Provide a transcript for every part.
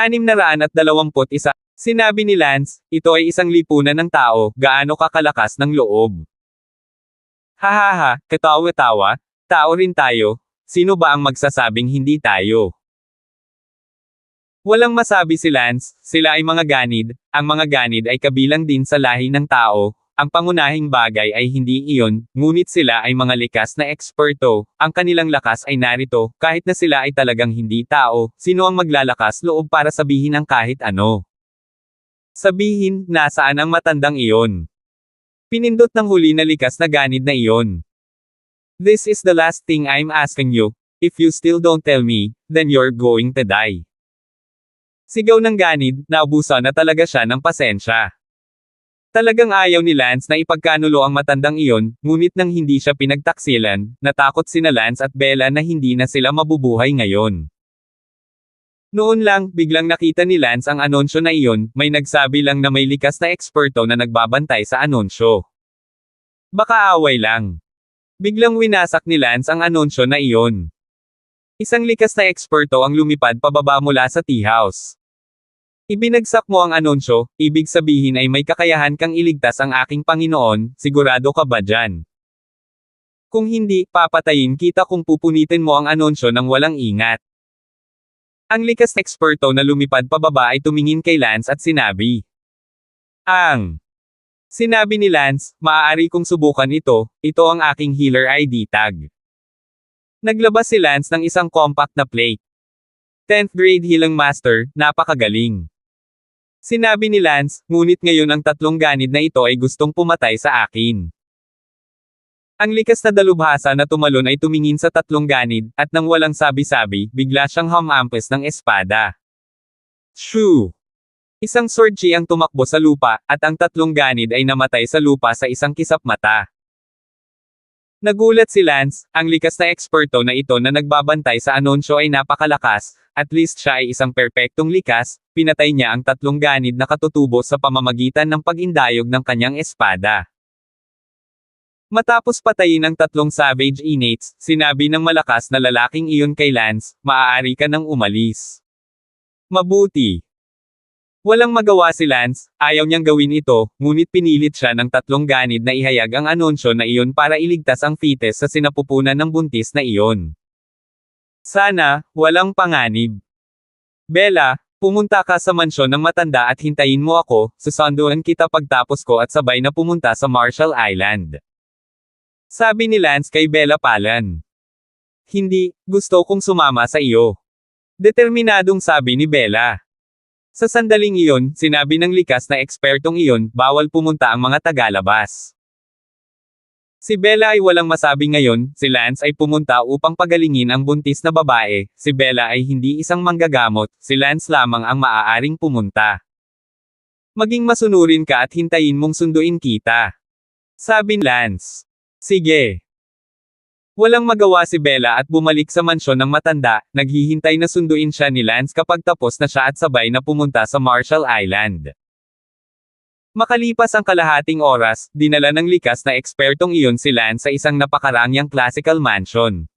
621. Sinabi ni Lance, ito ay isang lipunan ng tao, gaano kakalakas ng loob. Hahaha, katawa-tawa, tao rin tayo, sino ba ang magsasabing hindi tayo? Walang masabi si Lance, sila ay mga ganid, ang mga ganid ay kabilang din sa lahi ng tao, ang pangunahing bagay ay hindi iyon, ngunit sila ay mga likas na eksperto, ang kanilang lakas ay narito, kahit na sila ay talagang hindi tao, sino ang maglalakas loob para sabihin ang kahit ano? Sabihin, nasaan ang matandang iyon? Pinindot ng huli na likas na ganid na iyon. This is the last thing I'm asking you, if you still don't tell me, then you're going to die. Sigaw ng ganid, naubusan na talaga siya ng pasensya. Talagang ayaw ni Lance na ipagkanulo ang matandang iyon, ngunit nang hindi siya pinagtaksilan, natakot sina Lance at Bella na hindi na sila mabubuhay ngayon. Noon lang, biglang nakita ni Lance ang anunsyo na iyon, may nagsabi lang na may likas na eksperto na nagbabantay sa anunsyo. Baka away lang. Biglang winasak ni Lance ang anunsyo na iyon. Isang likas na eksperto ang lumipad pababa mula sa tea house. Ibinagsak mo ang anunsyo, ibig sabihin ay may kakayahan kang iligtas ang aking Panginoon, sigurado ka ba dyan? Kung hindi, papatayin kita kung pupunitin mo ang anunsyo ng walang ingat. Ang likas na eksperto na lumipad pababa ay tumingin kay Lance at sinabi. Sinabi ni Lance, maaari kong subukan ito ang aking healer ID tag. Naglabas si Lance ng isang compact na plate. 10th grade healing master, napakagaling. Sinabi ni Lance, ngunit ngayon ang tatlong ganid na ito ay gustong pumatay sa akin. Ang likas na dalubhasa na tumalon ay tumingin sa tatlong ganid, at nang walang sabi-sabi, bigla siyang humampes ng espada. Shoo! Isang sword chi ang tumakbo sa lupa, at ang tatlong ganid ay namatay sa lupa sa isang kisap mata. Nagulat si Lance, ang likas na eksperto na ito na nagbabantay sa anunsyo ay napakalakas, at least siya ay isang perpektong likas, pinatay niya ang tatlong ganid na katutubo sa pamamagitan ng pag-indayog ng kanyang espada. Matapos patayin ang tatlong savage innates, sinabi ng malakas na lalaking iyon kay Lance, maaari ka nang umalis. Mabuti. Walang magawa si Lance, ayaw niyang gawin ito, ngunit pinilit siya ng tatlong ganid na ihayag ang anunsyo na iyon para iligtas ang fetus sa sinapupunan ng buntis na iyon. Sana, walang panganib. Bella, pumunta ka sa mansyon ng matanda at hintayin mo ako, susunduan kita pagtapos ko at sabay na pumunta sa Marshall Island. Sabi ni Lance kay Bella Palan. Hindi, gusto kong sumama sa iyo. Determinadong sabi ni Bella. Sa sandaling iyon, sinabi ng likas na ekspertong iyon, bawal pumunta ang mga tagalabas. Si Bella ay walang masabi ngayon, si Lance ay pumunta upang pagalingin ang buntis na babae, si Bella ay hindi isang manggagamot, si Lance lamang ang maaaring pumunta. Maging masunurin ka at hintayin mong sunduin kita. Sabi ni Lance. Sige. Walang magawa si Bella at bumalik sa mansyon ng matanda, naghihintay na sunduin siya ni Lance kapag tapos na siya at sabay na pumunta sa Marshall Island. Makalipas ang kalahating oras, dinala ng likas na ekspertong iyon si Lance sa isang napakarangyang classical mansion.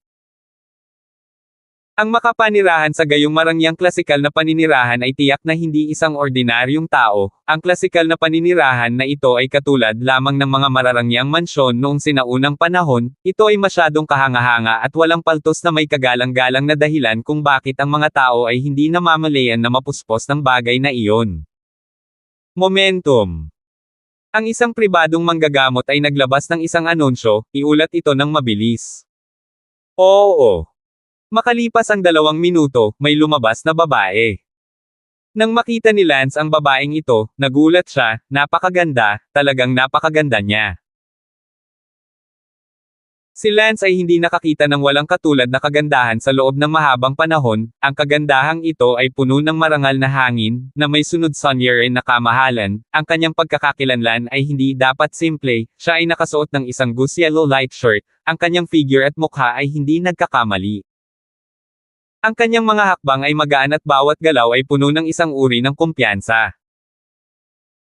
Ang makapanirahan sa gayong marangyang klasikal na paninirahan ay tiyak na hindi isang ordinaryong tao, ang klasikal na paninirahan na ito ay katulad lamang ng mga mararangyang mansyon noong sinaunang panahon, ito ay masyadong kahanga-hanga at walang paltos na may kagalang-galang na dahilan kung bakit ang mga tao ay hindi namamalayan na mapuspos ng bagay na iyon. Momentum. Ang isang pribadong manggagamot ay naglabas ng isang anunsyo, iulat ito ng mabilis. Oo. Makalipas ang 2 minuto, may lumabas na babae. Nang makita ni Lance ang babaeng ito, nagulat siya, napakaganda, talagang napakaganda niya. Si Lance ay hindi nakakita ng walang katulad na kagandahan sa loob ng mahabang panahon, ang kagandahang ito ay puno ng marangal na hangin, na may sunod sunyerin na kamahalan, ang kanyang pagkakakilanlan ay hindi dapat simple, siya ay nakasuot ng isang goose yellow light shirt, ang kanyang figure at mukha ay hindi nagkakamali. Ang kanyang mga hakbang ay magaan at bawat galaw ay puno ng isang uri ng kumpiyansa.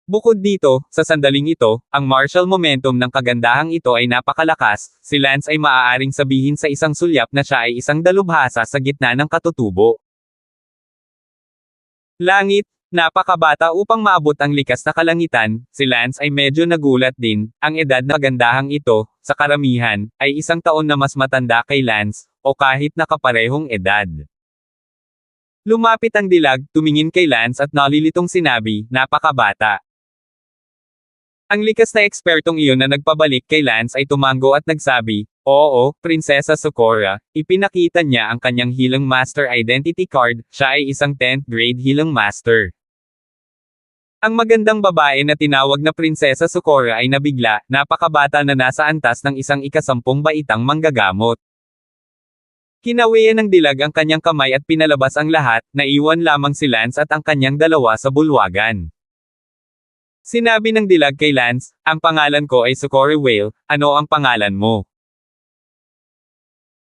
Bukod dito, sa sandaling ito, ang martial momentum ng kagandahang ito ay napakalakas, si Lance ay maaaring sabihin sa isang sulyap na siya ay isang dalubhasa sa gitna ng katutubo. Langit, napakabata upang maabot ang likas na kalangitan, si Lance ay medyo nagulat din, ang edad na magandahang ito, sa karamihan, ay 1 taon na mas matanda kay Lance, o kahit nakaparehong edad. Lumapit ang dilag, tumingin kay Lance at nalilitong sinabi, napakabata. Ang likas na ekspertong iyon na nagpabalik kay Lance ay tumango at nagsabi, oo, Prinsesa Sakura, ipinakita niya ang kanyang Healing Master Identity Card, siya ay isang 10th grade Healing Master. Ang magandang babae na tinawag na Prinsesa Sakura ay nabigla, napakabata na nasa antas ng isang 10 baitang manggagamot. Kinawian ng dilag ang kanyang kamay at pinalabas ang lahat, naiwan lamang si Lance at ang kanyang dalawa sa bulwagan. Sinabi ng dilag kay Lance, ang pangalan ko ay Sakura Whale, ano ang pangalan mo?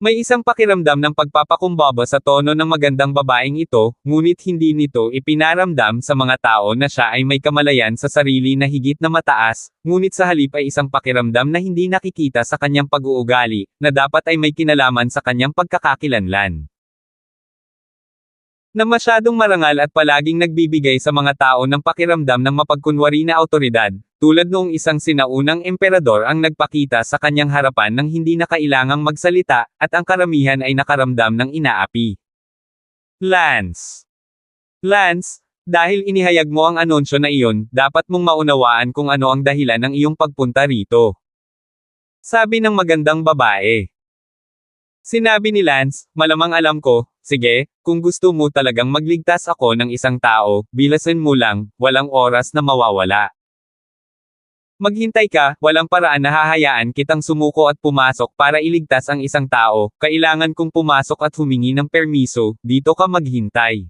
May isang pakiramdam ng pagpapakumbaba sa tono ng magandang babaeng ito, ngunit hindi nito ipinaramdam sa mga tao na siya ay may kamalayan sa sarili na higit na mataas, ngunit sa halip ay isang pakiramdam na hindi nakikita sa kanyang pag-uugali, na dapat ay may kinalaman sa kanyang pagkakakilanlan. Na masyadong marangal at palaging nagbibigay sa mga tao ng pakiramdam ng mapagkunwari na awtoridad, tulad noong isang sinaunang emperador ang nagpakita sa kanyang harapan ng hindi na kailangang magsalita, at ang karamihan ay nakaramdam ng inaapi. Lance. Lance, dahil inihayag mo ang anunsyo na iyon, dapat mong maunawaan kung ano ang dahilan ng iyong pagpunta rito. Sabi ng magandang babae. Sinabi ni Lance, malamang alam ko, sige, kung gusto mo talagang magligtas ako ng isang tao, bilasin mo lang, walang oras na mawawala. Maghintay ka, walang paraan na hahayaan kitang sumuko at pumasok para iligtas ang isang tao, kailangan kong pumasok at humingi ng permiso, dito ka maghintay.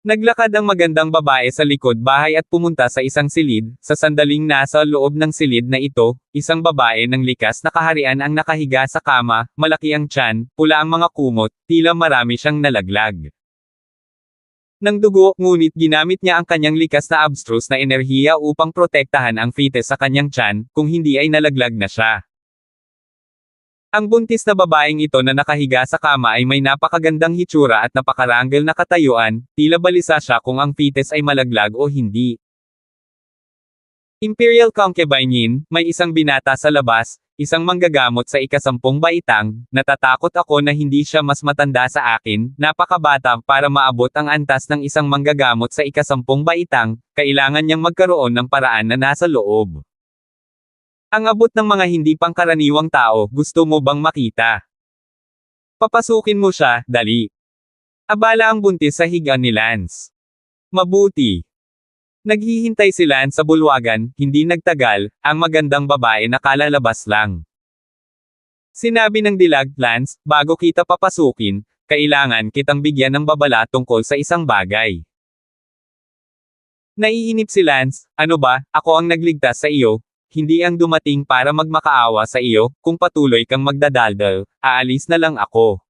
Naglakad ang magandang babae sa likod bahay at pumunta sa isang silid, sa sandaling nasa loob ng silid na ito, isang babae ng likas na kaharian ang nakahiga sa kama, malaki ang tiyan, pula ang mga kumot, tila marami siyang nalaglag ng dugo, ngunit ginamit niya ang kanyang likas na abstruse na enerhiya upang protektahan ang fetus sa kanyang tiyan, kung hindi ay nalaglag na siya. Ang buntis na babaeng ito na nakahiga sa kama ay may napakagandang hitsura at napakaranggal na katayuan, tila balisa siya kung ang fetus ay malaglag o hindi. Imperial Concubine, may isang binata sa labas, isang manggagamot sa 10 baitang, natatakot ako na hindi siya mas matanda sa akin, napakabata para maabot ang antas ng isang manggagamot sa 10 baitang, kailangan niyang magkaroon ng paraan na nasa loob. Ang abot ng mga hindi pangkaraniwang tao, gusto mo bang makita? Papasukin mo siya, dali. Abala ang buntis sa higa ni Lance. Mabuti. Naghihintay si Lance sa bulwagan, hindi nagtagal, ang magandang babae nakalalabas lang. Sinabi ng dilag, Lance, bago kita papasukin, kailangan kitang bigyan ng babala tungkol sa isang bagay. Naiinip si Lance, ano ba, ako ang nagligtas sa iyo, hindi ang dumating para magmakaawa sa iyo, kung patuloy kang magdadaldal, aalis na lang ako.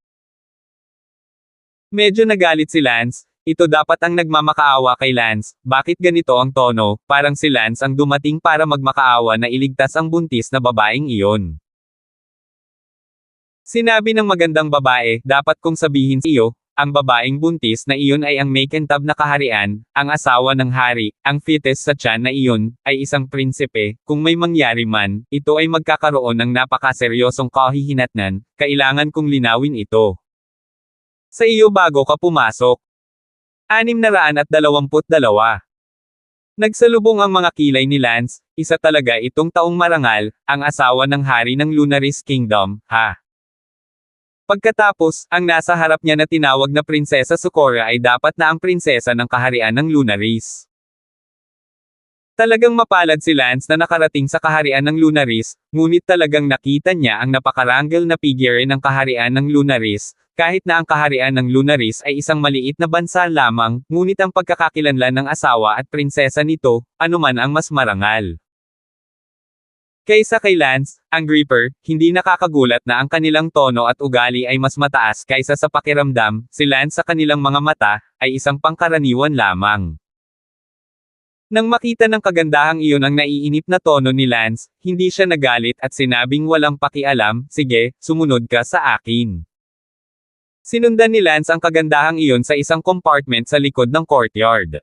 Medyo nagalit si Lance, ito dapat ang nagmamakaawa kay Lance, bakit ganito ang tono, parang si Lance ang dumating para magmakaawa na iligtas ang buntis na babaeng iyon. Sinabi ng magandang babae, dapat kong sabihin sa iyo, ang babaeng buntis na iyon ay ang Makentab na kaharian, ang asawa ng hari, ang fetus sa tiyan na iyon, ay isang prinsipe, kung may mangyari man, ito ay magkakaroon ng napakaseryosong kahihinatnan, kailangan kong linawin ito. Sa iyo bago ka pumasok. 622. Nagsalubong ang mga kilay ni Lance, isa talaga itong taong marangal, ang asawa ng hari ng Lunaris Kingdom, ha? Pagkatapos, ang nasa harap niya na tinawag na Prinsesa Sakura ay dapat na ang prinsesa ng kaharian ng Lunaris. Talagang mapalad si Lance na nakarating sa kaharian ng Lunaris, ngunit talagang nakita niya ang napakaranggal na figure ng kaharian ng Lunaris, kahit na ang kaharian ng Lunaris ay isang maliit na bansa lamang, ngunit ang pagkakakilanlan ng asawa at prinsesa nito, anuman ang mas marangal. Kaysa kay Lance, ang Gripper, hindi nakakagulat na ang kanilang tono at ugali ay mas mataas kaysa sa pakiramdam, si Lance sa kanilang mga mata, ay isang pangkaraniwan lamang. Nang makita ng kagandahang iyon ang naiinip na tono ni Lance, hindi siya nagalit at sinabing walang pakialam, sige, sumunod ka sa akin. Sinundan ni Lance ang kagandahang iyon sa isang compartment sa likod ng courtyard.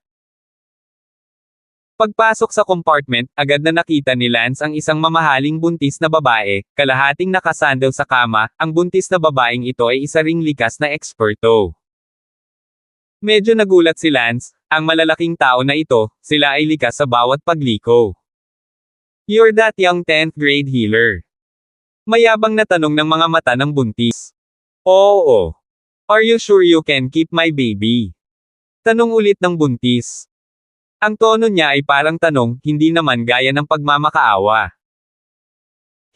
Pagpasok sa compartment, agad na nakita ni Lance ang isang mamahaling buntis na babae, kalahating nakasandal sa kama. Ang buntis na babaeng ito ay isa ring likas na eksperto. Medyo nagulat si Lance, ang malalaking tao na ito, sila ay likas sa bawat pagliko. "You're that young 10th grade healer?" Mayabang na tanong ng mga mata ng buntis. "Oo. Are you sure you can keep my baby?" Tanong ulit ng buntis. Ang tono niya ay parang tanong, hindi naman gaya ng pagmamakaawa.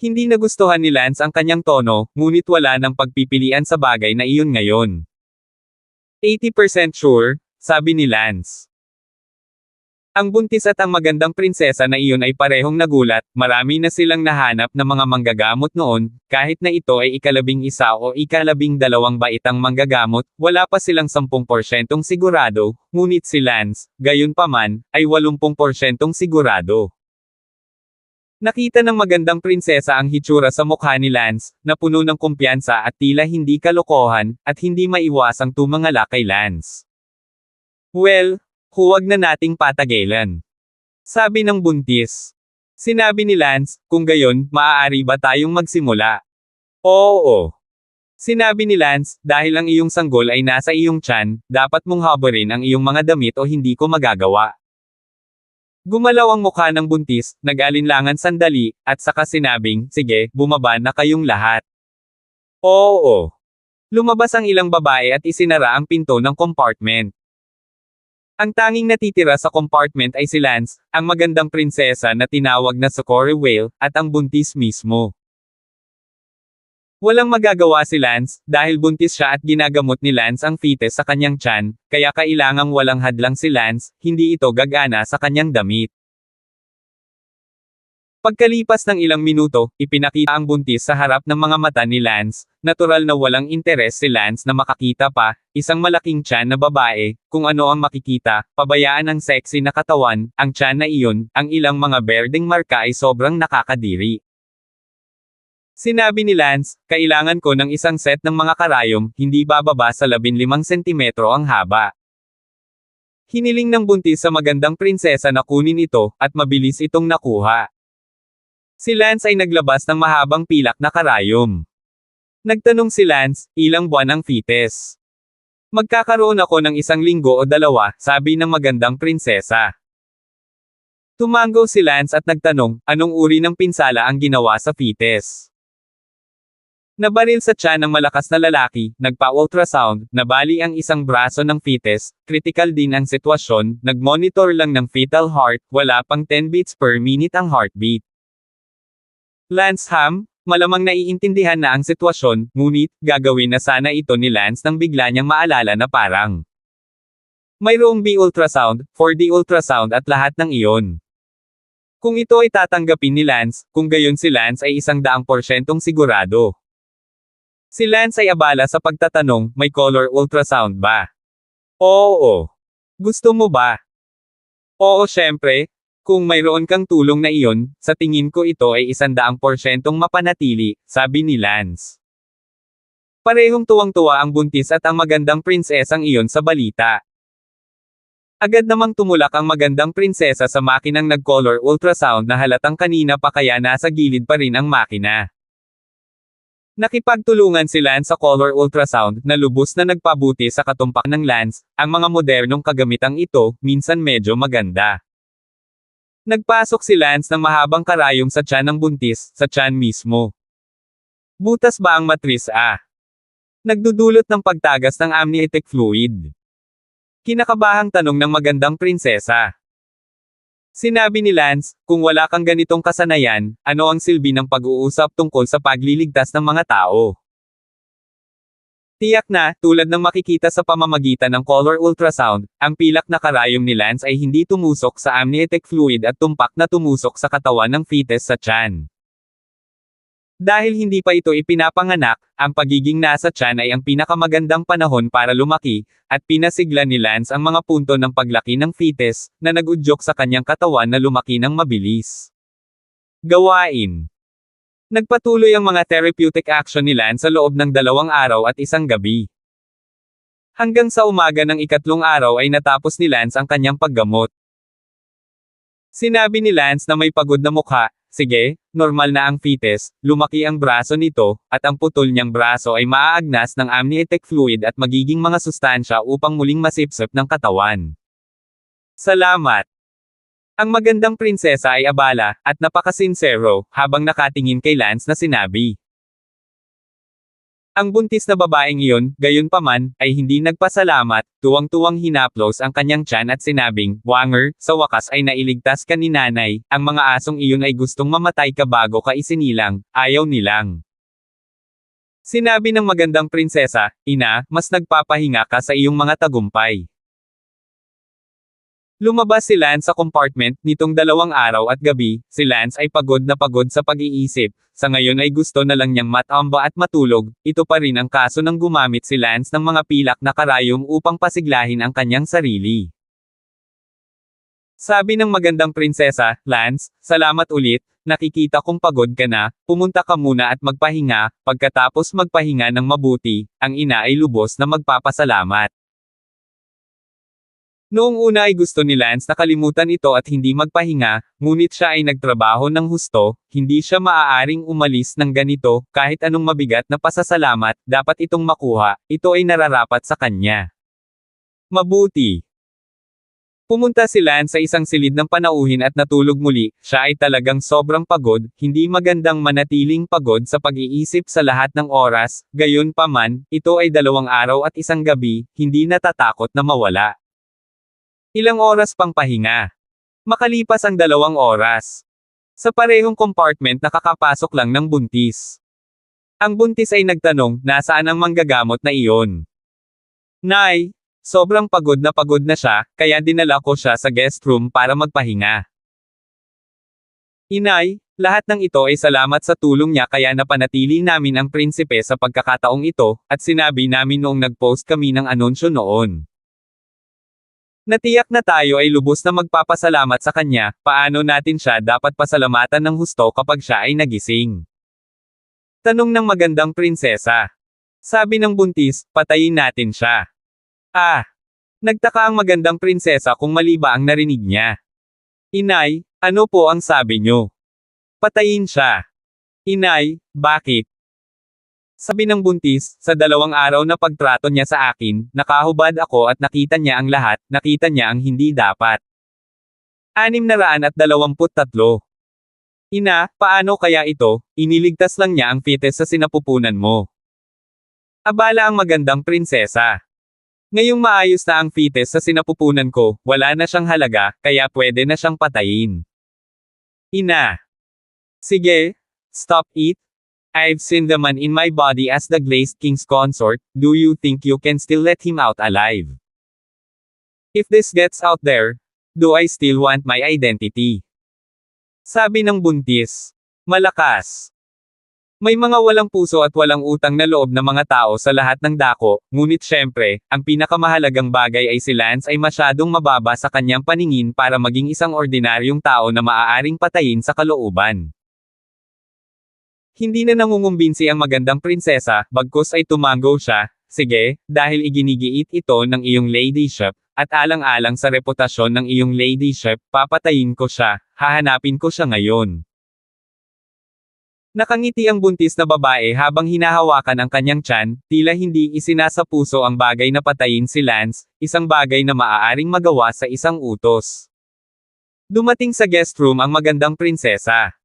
Hindi nagustuhan ni Lance ang kanyang tono, ngunit wala ng pagpipilian sa bagay na iyon ngayon. 80% sure, sabi ni Lance. Ang buntis at ang magandang prinsesa na iyon ay parehong nagulat, marami na silang nahanap na mga manggagamot noon, kahit na ito ay ika-11 o ika-12 baitang manggagamot, wala pa silang 10% sigurado, ngunit si Lance, gayunpaman, ay 80% sigurado. Nakita ng magandang prinsesa ang hitsura sa mukha ni Lance, na puno ng kumpiyansa at tila hindi kalokohan, at hindi maiwasang tumangala kay Lance. "Well, huwag na nating patagilan," sabi ng buntis. Sinabi ni Lance, "Kung gayon, maaari ba tayong magsimula?" "Oo." Sinabi ni Lance, "Dahil ang iyong sanggol ay nasa iyong tiyan, dapat mong habarin ang iyong mga damit o hindi ko magagawa." Gumalaw ang mukha ng buntis, nag-alinlangan sandali, at saka sinabing, "Sige, bumaba na kayong lahat." "Oo." Lumabas ang ilang babae at isinara ang pinto ng compartment. Ang tanging natitira sa compartment ay si Lance, ang magandang prinsesa na tinawag na Socorro Whale, at ang buntis mismo. Walang magagawa si Lance, dahil buntis siya at ginagamot ni Lance ang fetus sa kanyang tiyan, kaya kailangang walang hadlang si Lance, hindi ito gagana sa kanyang damit. Pagkalipas ng ilang minuto, ipinakita ang buntis sa harap ng mga mata ni Lance. Natural na walang interes si Lance na makakita pa, isang malaking tiyan na babae, kung ano ang makikita, pabayaan ang sexy na katawan, ang tiyan na iyon, ang ilang mga berdeng marka ay sobrang nakakadiri. Sinabi ni Lance, "Kailangan ko ng isang set ng mga karayom, hindi bababa sa 15 sentimetro ang haba." Hiniling ng buntis sa magandang prinsesa na kunin ito, at mabilis itong nakuha. Si Lance ay naglabas ng mahabang pilak na karayom. Nagtanong si Lance, "Ilang buwan ang fetus?" "Magkakaroon ako ng 1 linggo o 2, sabi ng magandang prinsesa. Tumango si Lance at nagtanong, "Anong uri ng pinsala ang ginawa sa fetus?" Nabaril sa tiyan ng malakas na lalaki, nagpa-ultrasound, nabali ang isang braso ng fetus, critical din ang sitwasyon, nag-monitor lang ng fetal heart, wala pang 10 beats per minute ang heartbeat. Lance Ham, malamang naiintindihan na ang sitwasyon, ngunit, gagawin na sana ito ni Lance nang bigla niyang maalala na parang mayroong B ultrasound, 4D ultrasound at lahat ng iyon. Kung ito ay tatanggapin ni Lance, kung gayon si Lance ay 100% sigurado. Si Lance ay abala sa pagtatanong, "May color ultrasound ba?" "Oo. Gusto mo ba?" "Oo, syempre. Kung mayroon kang tulong na iyon, sa tingin ko ito ay 100% mapanatili," sabi ni Lance. Parehong tuwang-tuwa ang buntis at ang magandang prinsesang iyon sa balita. Agad namang tumulak ang magandang prinsesa sa makinang nag-color ultrasound na halatang kanina pa kaya nasa gilid pa rin ang makina. Nakipagtulungan si Lance sa color ultrasound, na lubos na nagpabuti sa katumpak ng Lance, ang mga modernong kagamitang ito, minsan medyo maganda. Nagpasok si Lance ng mahabang karayom sa tiyan ng buntis, sa tiyan mismo. "Butas ba ang matris a?" Nagdudulot ng pagtagas ng amniotic fluid. Kinakabahang tanong ng magandang prinsesa. Sinabi ni Lance, "Kung wala kang ganitong kasanayan, ano ang silbi ng pag-uusap tungkol sa pagliligtas ng mga tao?" Tiyak na, tulad ng makikita sa pamamagitan ng color ultrasound, ang pilak na karayom ni Lance ay hindi tumusok sa amniotic fluid at tumpak na tumusok sa katawan ng fetus sa tiyan. Dahil hindi pa ito ipinapanganak, ang pagiging nasa tiyan ay ang pinakamagandang panahon para lumaki, at pinasigla ni Lance ang mga punto ng paglaki ng fetus, na nag-udyok sa kanyang katawan na lumaki ng mabilis. Gawain. Nagpatuloy ang mga therapeutic action ni Lance sa loob ng 2 araw at 1 gabi. Hanggang sa umaga ng ikatlong araw ay natapos ni Lance ang kanyang paggamot. Sinabi ni Lance na may pagod na mukha, sige, normal na ang fetus, lumaki ang braso nito, at ang putol niyang braso ay maaagnas ng amniotic fluid at magiging mga sustansya upang muling masipsip ng katawan. Salamat! Ang magandang prinsesa ay abala, at napakasinsero, habang nakatingin kay Lance na sinabi. Ang buntis na babaeng iyon, gayunpaman, ay hindi nagpasalamat, tuwang-tuwang hinaplos ang kanyang tiyan at sinabing, Wanger, sa wakas ay nailigtas ka ni nanay, ang mga asong iyon ay gustong mamatay ka bago ka isinilang, ayaw nilang. Sinabi ng magandang prinsesa, ina, mas nagpapahinga ka sa iyong mga tagumpay. Lumabas si Lance sa compartment nitong 2 araw at gabi, si Lance ay pagod na pagod sa pag-iisip, sa ngayon ay gusto na lang niyang matamba at matulog, ito pa rin ang kaso nang gumamit si Lance ng mga pilak na karayom upang pasiglahin ang kanyang sarili. Sabi ng magandang prinsesa, Lance, salamat ulit, nakikita kong pagod ka na, pumunta ka muna at magpahinga, pagkatapos magpahinga ng mabuti, ang ina ay lubos na magpapasalamat. Noong una ay gusto ni Lance na kalimutan ito at hindi magpahinga, ngunit siya ay nagtrabaho ng husto, hindi siya maaaring umalis ng ganito, kahit anong mabigat na pasasalamat, dapat itong makuha, ito ay nararapat sa kanya. Mabuti. Pumunta si Lance sa isang silid ng panauhin at natulog muli, siya ay talagang sobrang pagod, hindi magandang manatiling pagod sa pag-iisip sa lahat ng oras, gayunpaman, ito ay 2 araw at 1 gabi, hindi natatakot na mawala. Ilang oras pang pahinga. Makalipas ang 2 oras. Sa parehong compartment nakakapasok lang ng buntis. Ang buntis ay nagtanong, nasaan ang manggagamot na iyon? Nay, sobrang pagod na siya, kaya dinala ko siya sa guest room para magpahinga. Inay, lahat ng ito ay salamat sa tulong niya kaya napanatili namin ang prinsipe sa pagkakataong ito, at sinabi namin noong nag-post kami ng anunsyo noon. Natiyak na tayo ay lubos na magpapasalamat sa kanya, paano natin siya dapat pasalamatan ng husto kapag siya ay nagising? Tanong ng magandang prinsesa. Sabi ng buntis, patayin natin siya. Nagtaka ang magandang prinsesa kung mali ba ang narinig niya. Inay, ano po ang sabi niyo? Patayin siya. Inay, bakit? Sabi ng buntis, sa 2 araw na pagtrato niya sa akin, nakahubad ako at nakita niya ang lahat, nakita niya ang hindi dapat. 623. Ina, paano kaya ito? Iniligtas lang niya ang fetus sa sinapupunan mo. Abala ang magandang prinsesa. Ngayong maayos na ang fetus sa sinapupunan ko, wala na siyang halaga, kaya pwede na siyang patayin. Ina. Sige, stop it. I've seen the man in my body as the glazed king's consort, do you think you can still let him out alive? If this gets out there, do I still want my identity? Sabi ng buntis. Malakas. May mga walang puso at walang utang na loob na mga tao sa lahat ng dako, ngunit syempre, ang pinakamahalagang bagay ay si Lance ay masyadong mababa sa kanyang paningin para maging isang ordinaryong tao na maaaring patayin sa kalooban. Hindi na nangungumbinsi ang magandang prinsesa, bagkus ay tumango siya, sige, dahil iginigiit ito ng iyong ladyship, at alang-alang sa reputasyon ng iyong ladyship, papatayin ko siya, hahanapin ko siya ngayon. Nakangiti ang buntis na babae habang hinahawakan ang kanyang tiyan, tila hindi isinasapuso ang bagay na patayin si Lance, isang bagay na maaaring magawa sa isang utos. Dumating sa guest room ang magandang prinsesa.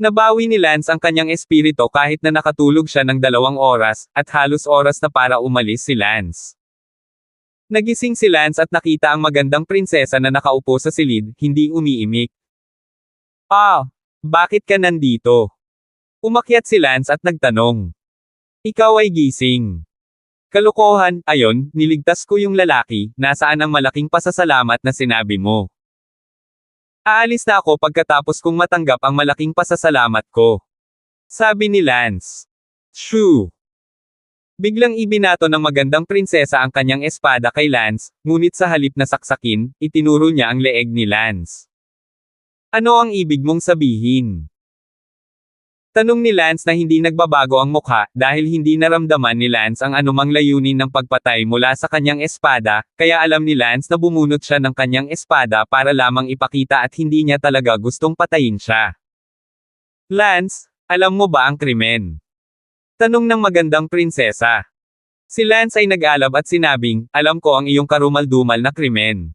Nabawi ni Lance ang kanyang espiritu kahit na nakatulog siya ng 2 oras, at halos oras na para umalis si Lance. Nagising si Lance at nakita ang magandang prinsesa na nakaupo sa silid, hindi umiimik. Bakit ka nandito? Umakyat si Lance at nagtanong. Ikaw ay gising. Kalokohan, ayon, niligtas ko yung lalaki, nasaan ang malaking pasasalamat na sinabi mo? Aalis na ako pagkatapos kong matanggap ang malaking pasasalamat ko. Sabi ni Lance. Shoo! Biglang ibinato ng magandang prinsesa ang kanyang espada kay Lance, ngunit sa halip na saksakin, itinuro niya ang leeg ni Lance. Ano ang ibig mong sabihin? Tanong ni Lance na hindi nagbabago ang mukha, dahil hindi naramdaman ni Lance ang anumang layunin ng pagpatay mula sa kanyang espada, kaya alam ni Lance na bumunot siya ng kanyang espada para lamang ipakita at hindi niya talaga gustong patayin siya. Lance, alam mo ba ang krimen? Tanong ng magandang prinsesa. Si Lance ay nag-alab at sinabing, alam ko ang iyong karumal-dumal na krimen.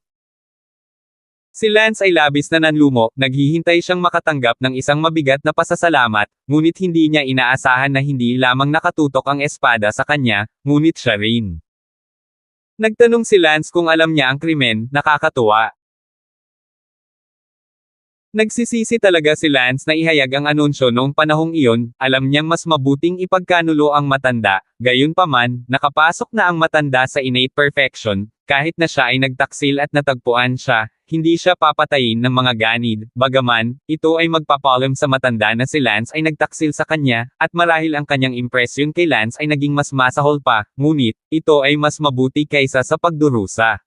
Si Lance ay labis na nanlumo, naghihintay siyang makatanggap ng isang mabigat na pasasalamat, ngunit hindi niya inaasahan na hindi lamang nakatutok ang espada sa kanya, ngunit siya rin. Nagtanong si Lance kung alam niya ang krimen, nakakatuwa. Nagsisisi talaga si Lance na ihayag ang anunsyo noong panahong iyon, alam niyang mas mabuting ipagkanulo ang matanda, gayunpaman, nakapasok na ang matanda sa innate perfection, kahit na siya ay nagtaksil at natagpuan siya, hindi siya papatayin ng mga ganid, bagaman, ito ay magpapalm sa matanda na si Lance ay nagtaksil sa kanya, at marahil ang kanyang impresyon kay Lance ay naging mas masahol pa, ngunit, ito ay mas mabuti kaysa sa pagdurusa.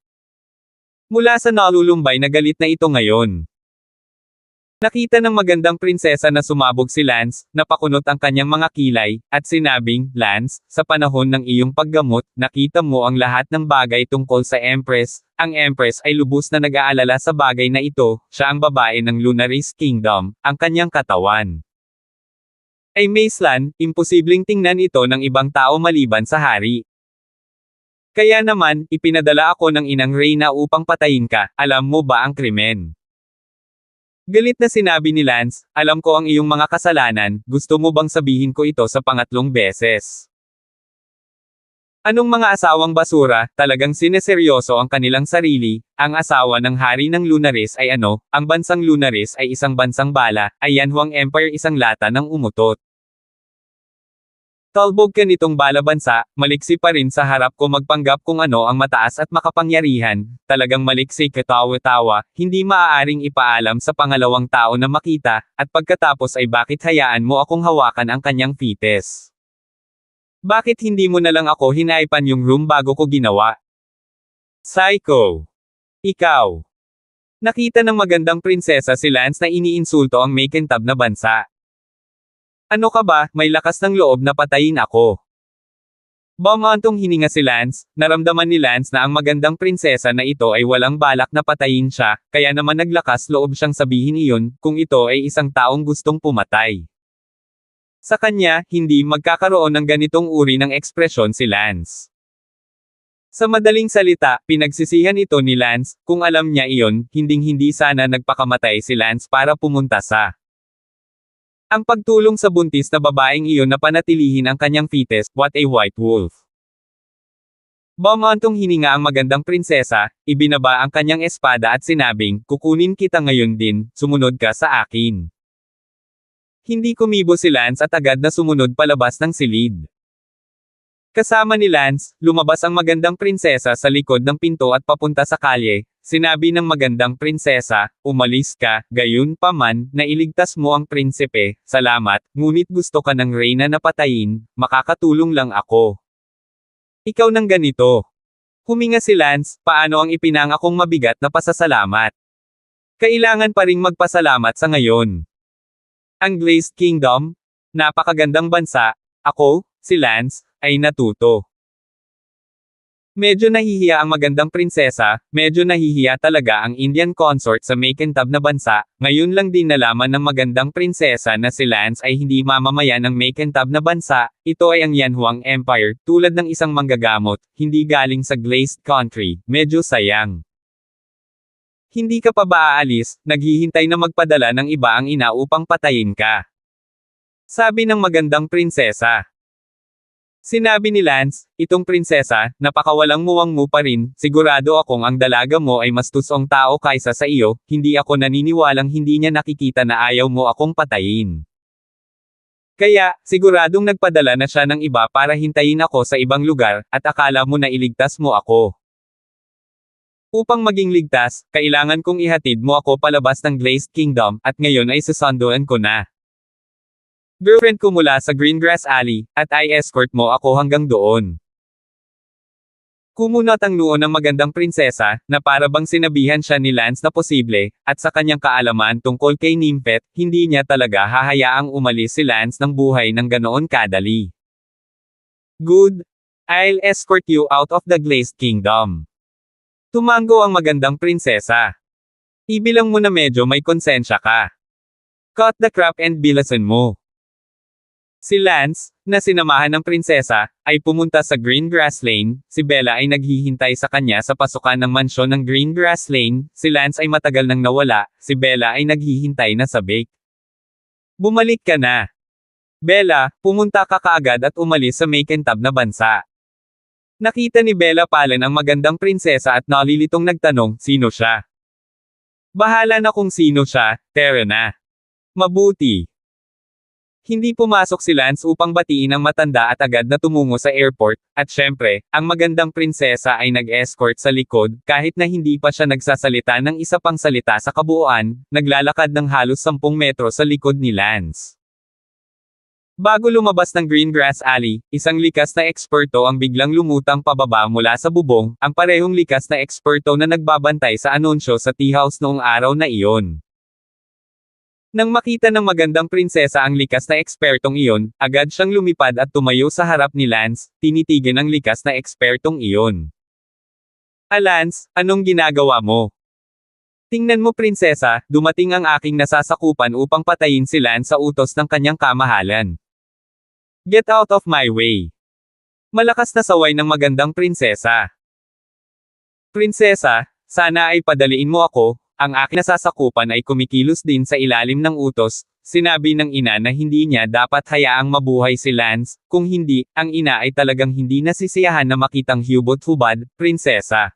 Mula sa nalulumbay na galit na ito ngayon. Nakita ng magandang prinsesa na sumabog si Lance, napakunot ang kanyang mga kilay, at sinabing, Lance, sa panahon ng iyong paggamot, nakita mo ang lahat ng bagay tungkol sa Empress. Ang Empress ay lubos na nag-aalala sa bagay na ito, siya ang babae ng Lunaris Kingdom, ang kanyang katawan ay Maislan, imposibleng tingnan ito ng ibang tao maliban sa hari. Kaya naman, ipinadala ako ng inang Reyna upang patayin ka, alam mo ba ang krimen? Galit na sinabi ni Lance, alam ko ang iyong mga kasalanan, gusto mo bang sabihin ko ito sa pangatlong beses? Anong mga asawang basura, talagang sineseryoso ang kanilang sarili, ang asawa ng hari ng Lunaris ay ano, ang bansang Lunaris ay isang bansang bala, ay Yanhuang Empire isang lata ng umutot. Talbog ka nitong bala bansa, maliksi pa rin sa harap ko magpanggap kung ano ang mataas at makapangyarihan, talagang maliksi katawa-tawa, hindi maaaring ipaalam sa pangalawang tao na makita, at pagkatapos ay bakit hayaan mo akong hawakan ang kanyang fetus? Bakit hindi mo na lang ako hinaipan yung room bago ko ginawa? Psycho! Ikaw! Nakita ng magandang prinsesa si Lance na iniinsulto ang Makintab na bansa. Ano ka ba, may lakas ng loob na patayin ako. Bumantong hininga si Lance, naramdaman ni Lance na ang magandang prinsesa na ito ay walang balak na patayin siya, kaya naman naglakas loob siyang sabihin iyon, kung ito ay isang taong gustong pumatay. Sa kanya, hindi magkakaroon ng ganitong uri ng ekspresyon si Lance. Sa madaling salita, pinagsisihan ito ni Lance, kung alam niya iyon, hinding-hindi sana nagpakamatay si Lance para pumunta sa ang pagtulong sa buntis na babaeng iyon na panatilihin ang kanyang fetus, what a white wolf. Bumantong hininga ang magandang prinsesa, ibinaba ang kanyang espada at sinabing, kukunin kita ngayon din, sumunod ka sa akin. Hindi kumibo si Lance at agad na sumunod palabas ng silid. Kasama ni Lance, lumabas ang magandang prinsesa sa likod ng pinto at papunta sa kalye. Sinabi ng magandang prinsesa, umalis ka, gayunpaman, nailigtas mo ang prinsipe, salamat, ngunit gusto ka ng reyna na patayin, makakatulong lang ako. Ikaw nang ganito. Huminga si Lance, paano ang ipinangakong mabigat na pasasalamat? Kailangan pa ring magpasalamat sa ngayon. Ang Glazed Kingdom, napakagandang bansa, ako, si Lance, ay natuto. Medyo nahihiya ang magandang prinsesa, medyo nahihiya talaga ang Indian consort sa Makintab na bansa, ngayon lang din nalaman ng magandang prinsesa na si Lance ay hindi mamamayan ng Makintab na bansa, ito ay ang Yanhuang Empire, tulad ng isang manggagamot, hindi galing sa Glazed Country, medyo sayang. Hindi ka pa ba aalis, naghihintay na magpadala ng iba ang ina upang patayin ka? Sabi ng magandang prinsesa. Sinabi ni Lance, itong prinsesa, napakawalang muwang mo pa rin, sigurado akong ang dalaga mo ay mas tusong tao kaysa sa iyo, hindi ako naniniwalang hindi niya nakikita na ayaw mo akong patayin. Kaya, siguradong nagpadala na siya ng iba para hintayin ako sa ibang lugar, at akala mo na iligtas mo ako. Upang maging ligtas, kailangan kong ihatid mo ako palabas ng Glazed Kingdom, at ngayon ay susunduan ko na. Girlfriend ko mula sa Greengrass Alley, at I-escort mo ako hanggang doon. Kumunot ang noo ng magandang prinsesa, na para bang sinabihan siya ni Lance na posible, at sa kanyang kaalaman tungkol kay Nymphet, hindi niya talaga hahayaang umalis si Lance ng buhay ng ganoon kadali. Good. I'll escort you out of the Glazed Kingdom. Tumango ang magandang prinsesa. Ibilang mo na medyo may konsensya ka. Cut the crap and bilasan mo. Si Lance, na sinamahan ng prinsesa, ay pumunta sa Greengrass Lane. Si Bella ay naghihintay sa kanya sa pasukan ng mansyon ng Greengrass Lane. Si Lance ay matagal nang nawala. Si Bella ay naghihintay na sa bake. Bumalik ka na. Bella, pumunta ka kaagad at umalis sa Macintab na bansa. Nakita ni Bella Pallen ang magandang prinsesa at nalilitong nagtanong, sino siya? Bahala na kung sino siya, tara na. Mabuti. Hindi pumasok si Lance upang batiin ang matanda at agad na tumungo sa airport, at syempre, ang magandang prinsesa ay nag-escort sa likod, kahit na hindi pa siya nagsasalita ng isa pang salita sa kabuuan, naglalakad ng halos 10 metro sa likod ni Lance. Bago lumabas ng Greengrass Alley, isang likas na eksperto ang biglang lumutang pababa mula sa bubong, ang parehong likas na eksperto na nagbabantay sa anunsyo sa tea house noong araw na iyon. Nang makita ng magandang prinsesa ang likas na ekspertong iyon, agad siyang lumipad at tumayo sa harap ni Lance, tinitigan ang likas na ekspertong iyon. Lance, anong ginagawa mo? Tingnan mo prinsesa, dumating ang aking nasasakupan upang patayin si Lance sa utos ng kanyang kamahalan. Get out of my way. Malakas na saway ng magandang prinsesa. Prinsesa, sana ay padaliin mo ako. Ang aking nasasakupan ay kumikilos din sa ilalim ng utos. Sinabi ng ina na hindi niya dapat hayaang mabuhay si Lance, kung hindi, ang ina ay talagang hindi nasisiyahan na makitang hubot-hubad, prinsesa.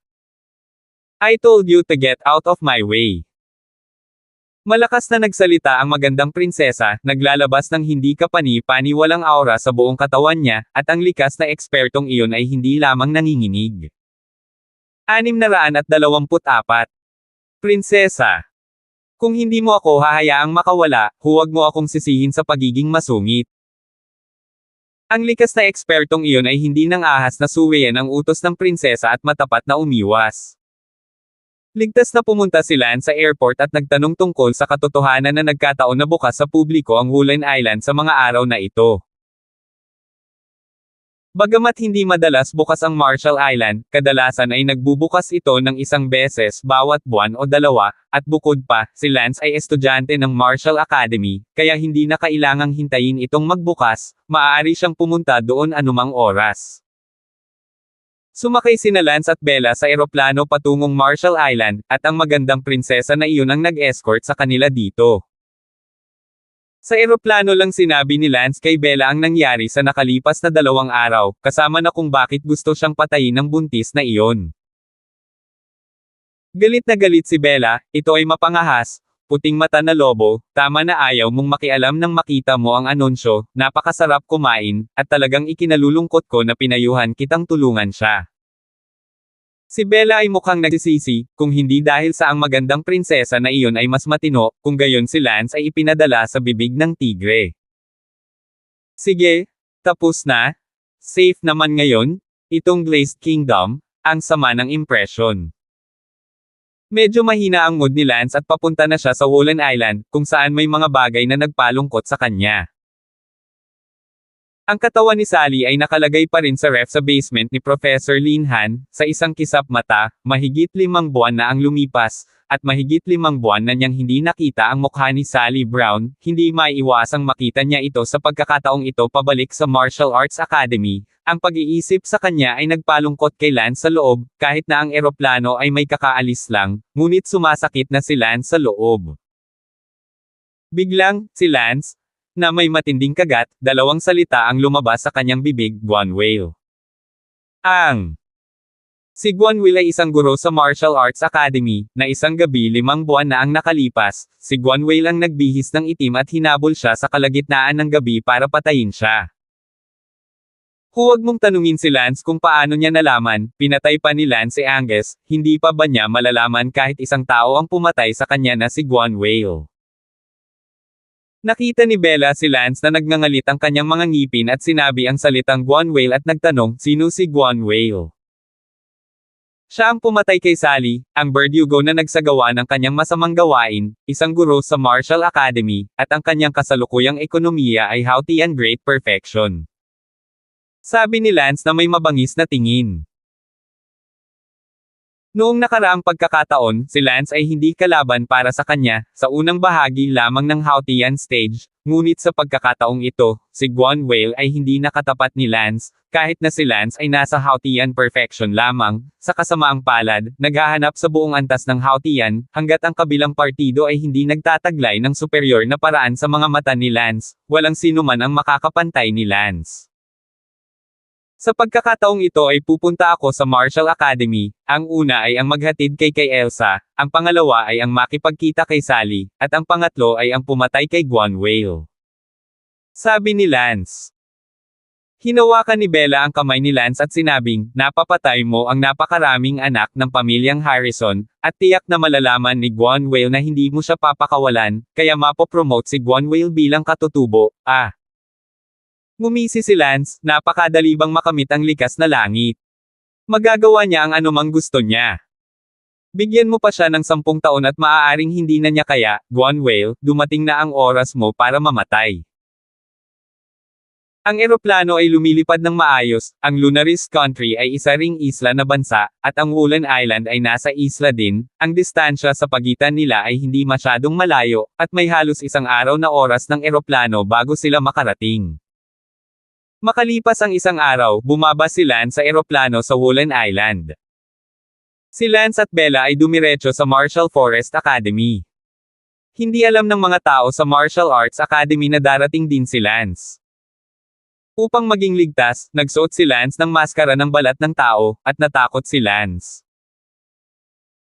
I told you to get out of my way. Malakas na nagsalita ang magandang prinsesa, naglalabas ng hindi kapani-pani walang aura sa buong katawan niya, at ang likas na ekspertong iyon ay hindi lamang nanginginig. 624. Prinsesa. Kung hindi mo ako hahayaang makawala, huwag mo akong sisihin sa pagiging masungit. Ang likas na ekspertong iyon ay hindi nang ahas na suwayan ang utos ng prinsesa at matapat na umiwas. Ligtas na pumunta si Lance sa airport at nagtanong tungkol sa katotohanan na nagkataon na bukas sa publiko ang Woolen Island sa mga araw na ito. Bagamat hindi madalas bukas ang Marshall Island, kadalasan ay nagbubukas ito ng isang beses bawat buwan o dalawa, at bukod pa, si Lance ay estudyante ng Marshall Academy, kaya hindi na kailangang hintayin itong magbukas, maaari siyang pumunta doon anumang oras. Sumakay sina Lance at Bella sa eroplano patungong Marshall Island, at ang magandang prinsesa na iyon ang nag-escort sa kanila dito. Sa eroplano lang sinabi ni Lance kay Bella ang nangyari sa nakalipas na 2 araw, kasama na kung bakit gusto siyang patayin ng buntis na iyon. Galit na galit si Bella, ito ay mapangahas, puting mata na lobo, tama na ayaw mong makialam nang makita mo ang anunsyo, napakasarap kumain, at talagang ikinalulungkot ko na pinayuhan kitang tulungan siya. Si Bella ay mukhang nagsisisi, kung hindi dahil sa ang magandang prinsesa na iyon ay mas matino, kung gayon si Lance ay ipinadala sa bibig ng tigre. Sige, tapos na? Safe naman ngayon? Itong Glazed Kingdom, ang sama ng impression. Medyo mahina ang mood ni Lance at papunta na siya sa Woolen Island, kung saan may mga bagay na nagpalungkot sa kanya. Ang katawan ni Sally ay nakalagay pa rin sa ref sa basement ni Professor Lin Han, sa isang kisap mata, mahigit 5 buwan na ang lumipas, at mahigit 5 buwan na niyang hindi nakita ang mukha ni Sally Brown, hindi maiiwasang makita niya ito sa pagkakataong ito pabalik sa Martial Arts Academy. Ang pag-iisip sa kanya ay nagpalungkot kay Lance sa loob, kahit na ang eroplano ay may kakaalis lang, ngunit sumasakit na si Lance sa loob. Biglang, si Lance, na may matinding kagat, 2 salita ang lumabas sa kanyang bibig, Guanwale. Si Guanwale ay isang guro sa Martial Arts Academy, na isang gabi 5 buwan na ang nakalipas, si Guanwale ang nagbihis ng itim at hinabol siya sa kalagitnaan ng gabi para patayin siya. Huwag mong tanungin si Lance kung paano niya nalaman, pinatay pa ni Lance si Angus, hindi pa ba niya malalaman kahit isang tao ang pumatay sa kanya na si Guanwale. Nakita ni Bella si Lance na nagngangalit ang kanyang mga ngipin at sinabi ang salitang Guanwale at nagtanong, sino si Guanwale? Siya ang pumatay kay Sally, ang Verdugo na nagsagawa ng kanyang masamang gawain, isang guro sa Martial Academy, at ang kanyang kasalukuyang ekonomiya ay haughty and great perfection. Sabi ni Lance na may mabangis na tingin. Noong nakaraang pagkakataon, si Lance ay hindi kalaban para sa kanya, sa unang bahagi lamang ng Hautian stage, ngunit sa pagkakataong ito, si Guan Whale ay hindi nakatapat ni Lance, kahit na si Lance ay nasa Hautian perfection lamang, sa kasamaang palad, naghahanap sa buong antas ng Hautian, hanggat ang kabilang partido ay hindi nagtataglay ng superior na paraan sa mga mata ni Lance, walang sino man ang makakapantay ni Lance. Sa pagkakataong ito ay pupunta ako sa Martial Academy, ang una ay ang maghatid kay Elsa, ang pangalawa ay ang makipagkita kay Sally, at ang pangatlo ay ang pumatay kay Guan Whale. Sabi ni Lance. Hinawakan ni Bella ang kamay ni Lance at sinabing, napapatay mo ang napakaraming anak ng pamilyang Harrison, at tiyak na malalaman ni Guan Whale na hindi mo siya papakawalan, kaya mapopromote si Guan Whale bilang katutubo, Ngumisi si Lance, napakadali bang makamit ang likas na langit. Magagawa niya ang anumang gusto niya. Bigyan mo pa siya ng 10 taon at maaaring hindi na niya kaya, Guan Whale, dumating na ang oras mo para mamatay. Ang eroplano ay lumilipad ng maayos, ang Lunaris Country ay isa ring isla na bansa, at ang Woolen Island ay nasa isla din, ang distansya sa pagitan nila ay hindi masyadong malayo, at may halos isang araw na oras ng eroplano bago sila makarating. Makalipas ang isang araw, bumaba si Lance sa eroplano sa Woolen Island. Si Lance at Bella ay dumiretso sa Martial Forest Academy. Hindi alam ng mga tao sa Martial Arts Academy na darating din si Lance. Upang maging ligtas, nagsuot si Lance ng maskara ng balat ng tao, at natakot si Lance.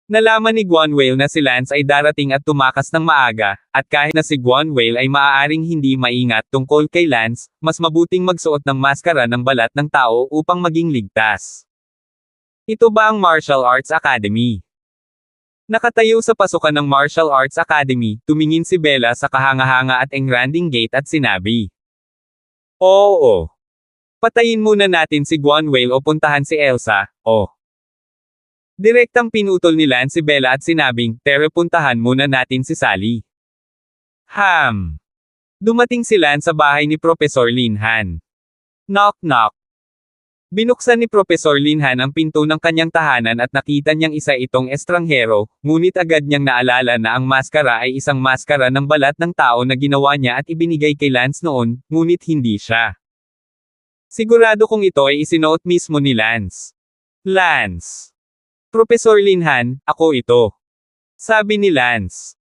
Nalaman ni Guan Whale na si Lance ay darating at tumakas ng maaga, at kahit na si Guan Whale ay maaaring hindi maingat tungkol kay Lance, mas mabuting magsuot ng maskara ng balat ng tao upang maging ligtas. Ito ba ang Martial Arts Academy? Nakatayo sa pasukan ng Martial Arts Academy, tumingin si Bella sa kahanga-hanga at engranding gate at sinabi. Oo. Patayin muna natin si Guan Whale o puntahan si Elsa, Direktang pinutol ni Lance si Bella at sinabing, Tere puntahan muna natin si Sally. Dumating si Lance sa bahay ni Professor Lin Han. Knock knock. Binuksan ni Professor Lin Han ang pinto ng kanyang tahanan at nakita niyang isa itong estranghero, ngunit agad niyang naalala na ang maskara ay isang maskara ng balat ng tao na ginawa niya at ibinigay kay Lance noon, ngunit hindi siya. Sigurado kong ito ay isinuot mismo ni Lance. Lance. Professor Lin Han, ako ito. Sabi ni Lance.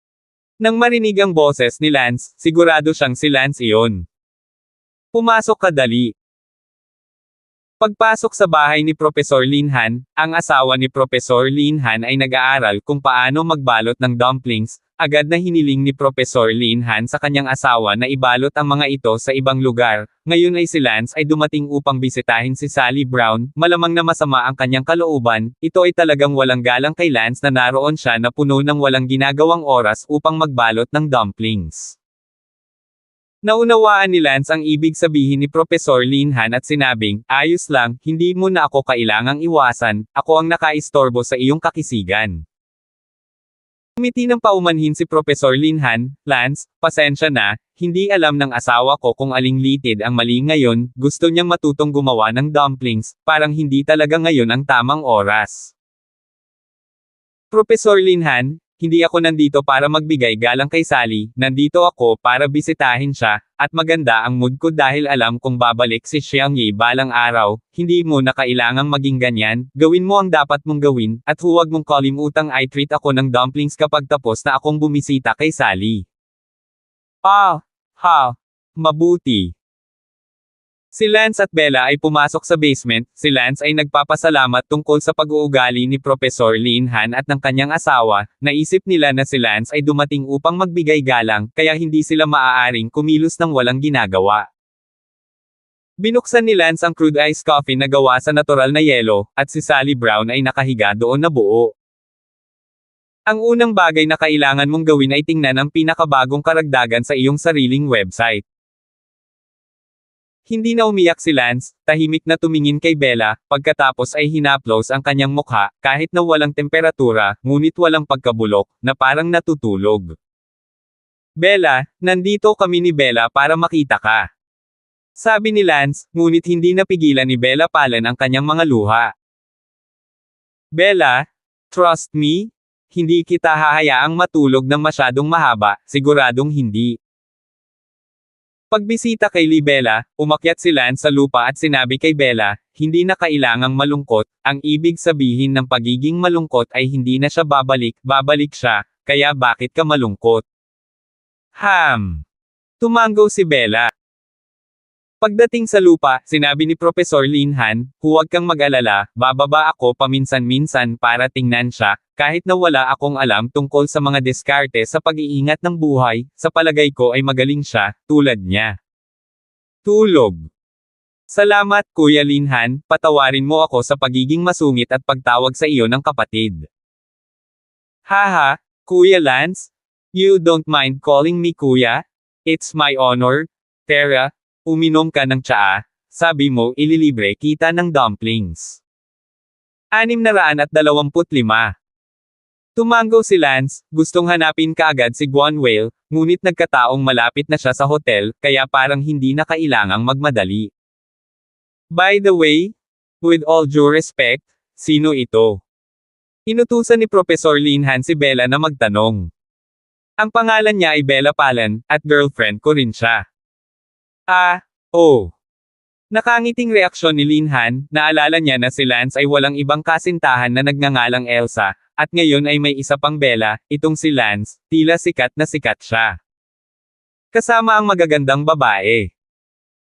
Nang marinig ang boses ni Lance, sigurado siyang si Lance iyon. Pumasok ka dali. Pagpasok sa bahay ni Professor Lin Han, ang asawa ni Professor Lin Han ay nag-aaral kung paano magbalot ng dumplings, agad na hiniling ni Professor Lin Han sa kanyang asawa na ibalot ang mga ito sa ibang lugar. Ngayon ay si Lance ay dumating upang bisitahin si Sally Brown, malamang na masama ang kanyang kalooban, ito ay talagang walang galang kay Lance na naroon siya na puno ng walang ginagawang oras upang magbalot ng dumplings. Naunawaan ni Lance ang ibig sabihin ni Professor Lin Han at sinabing, ayos lang, hindi mo na ako kailangang iwasan, ako ang nakaistorbo sa iyong kakisigan. Umiti ng paumanhin si Professor Lin Han, Lance, pasensya na, hindi alam ng asawa ko kung aling litid ang mali ngayon, gusto niyang matutong gumawa ng dumplings, parang hindi talaga ngayon ang tamang oras. Professor Lin Han, hindi ako nandito para magbigay galang kay Sally, nandito ako para bisitahin siya, at maganda ang mood ko dahil alam kong babalik si Xiang Yi balang araw, hindi mo na kailangang maging ganyan, gawin mo ang dapat mong gawin, at huwag mong kalimutang i-treat ako ng dumplings kapag tapos na akong bumisita kay Sally. Mabuti. Si Lance at Bella ay pumasok sa basement, si Lance ay nagpapasalamat tungkol sa pag-uugali ni Professor Lin Han at ng kanyang asawa, naisip nila na si Lance ay dumating upang magbigay galang, kaya hindi sila maaaring kumilos ng walang ginagawa. Binuksan ni Lance ang crude ice coffee na gawa sa natural na yelo, at si Sally Brown ay nakahiga doon na buo. Ang unang bagay na kailangan mong gawin ay tingnan ang pinakabagong karagdagan sa iyong sariling website. Hindi na umiyak si Lance, tahimik na tumingin kay Bella, pagkatapos ay hinaplos ang kanyang mukha, kahit na walang temperatura, ngunit walang pagkabulok, na parang natutulog. Bella, nandito kami ni Bella para makita ka. Sabi ni Lance, ngunit hindi napigilan ni Bella Pallen ang kanyang mga luha. Bella, trust me? Hindi kita hahayaang matulog ng masyadong mahaba, siguradong hindi. Pagbisita kay Bella, umakyat si Lance sa lupa at sinabi kay Bella, hindi na kailangang malungkot, ang ibig sabihin ng pagiging malungkot ay hindi na siya babalik siya, kaya bakit ka malungkot? Tumango si Bella. Pagdating sa lupa, sinabi ni Professor Linhan, huwag kang mag-alala, bababa ako paminsan-minsan para tingnan siya, kahit na wala akong alam tungkol sa mga diskarte sa pag-iingat ng buhay, sa palagay ko ay magaling siya, tulad niya. Tulog. Salamat Kuya Linhan, patawarin mo ako sa pagiging masungit at pagtawag sa iyo ng kapatid. Haha, Kuya Lance? You don't mind calling me Kuya? It's my honor. Tara, uminom ka ng tsaa, sabi mo ililibre kita ng dumplings. 625. Tumango si Lance, gustong hanapin kaagad si Guanwale, ngunit nagkataong malapit na siya sa hotel, kaya parang hindi na kailangang magmadali. By the way, with all due respect, sino ito? Inutusan ni Professor Linhan si Bella na magtanong. Ang pangalan niya ay Bella Pallen, at girlfriend ko rin siya. Nakangiting reaksyon ni Linhan, naalala niya na si Lance ay walang ibang kasintahan na nagngangalang Elsa, at ngayon ay may isa pang Bella, itong si Lance, tila sikat na sikat siya. Kasama ang magagandang babae.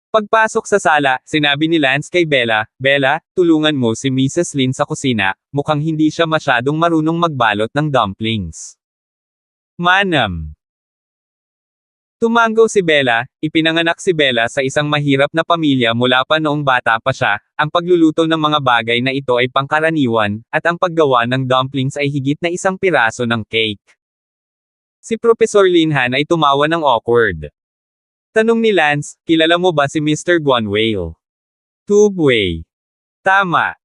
Pagpasok sa sala, sinabi ni Lance kay Bella, Bella, tulungan mo si Mrs. Lin sa kusina, mukhang hindi siya masyadong marunong magbalot ng dumplings. Manam. Tumango si Bella, ipinanganak si Bella sa isang mahirap na pamilya mula pa noong bata pa siya, ang pagluluto ng mga bagay na ito ay pangkaraniwan, at ang paggawa ng dumplings ay higit na isang piraso ng cake. Si Professor Linhan ay tumawa ng awkward. Tanong ni Lance, kilala mo ba si Mr. Guanwale? Tubeway. Tama.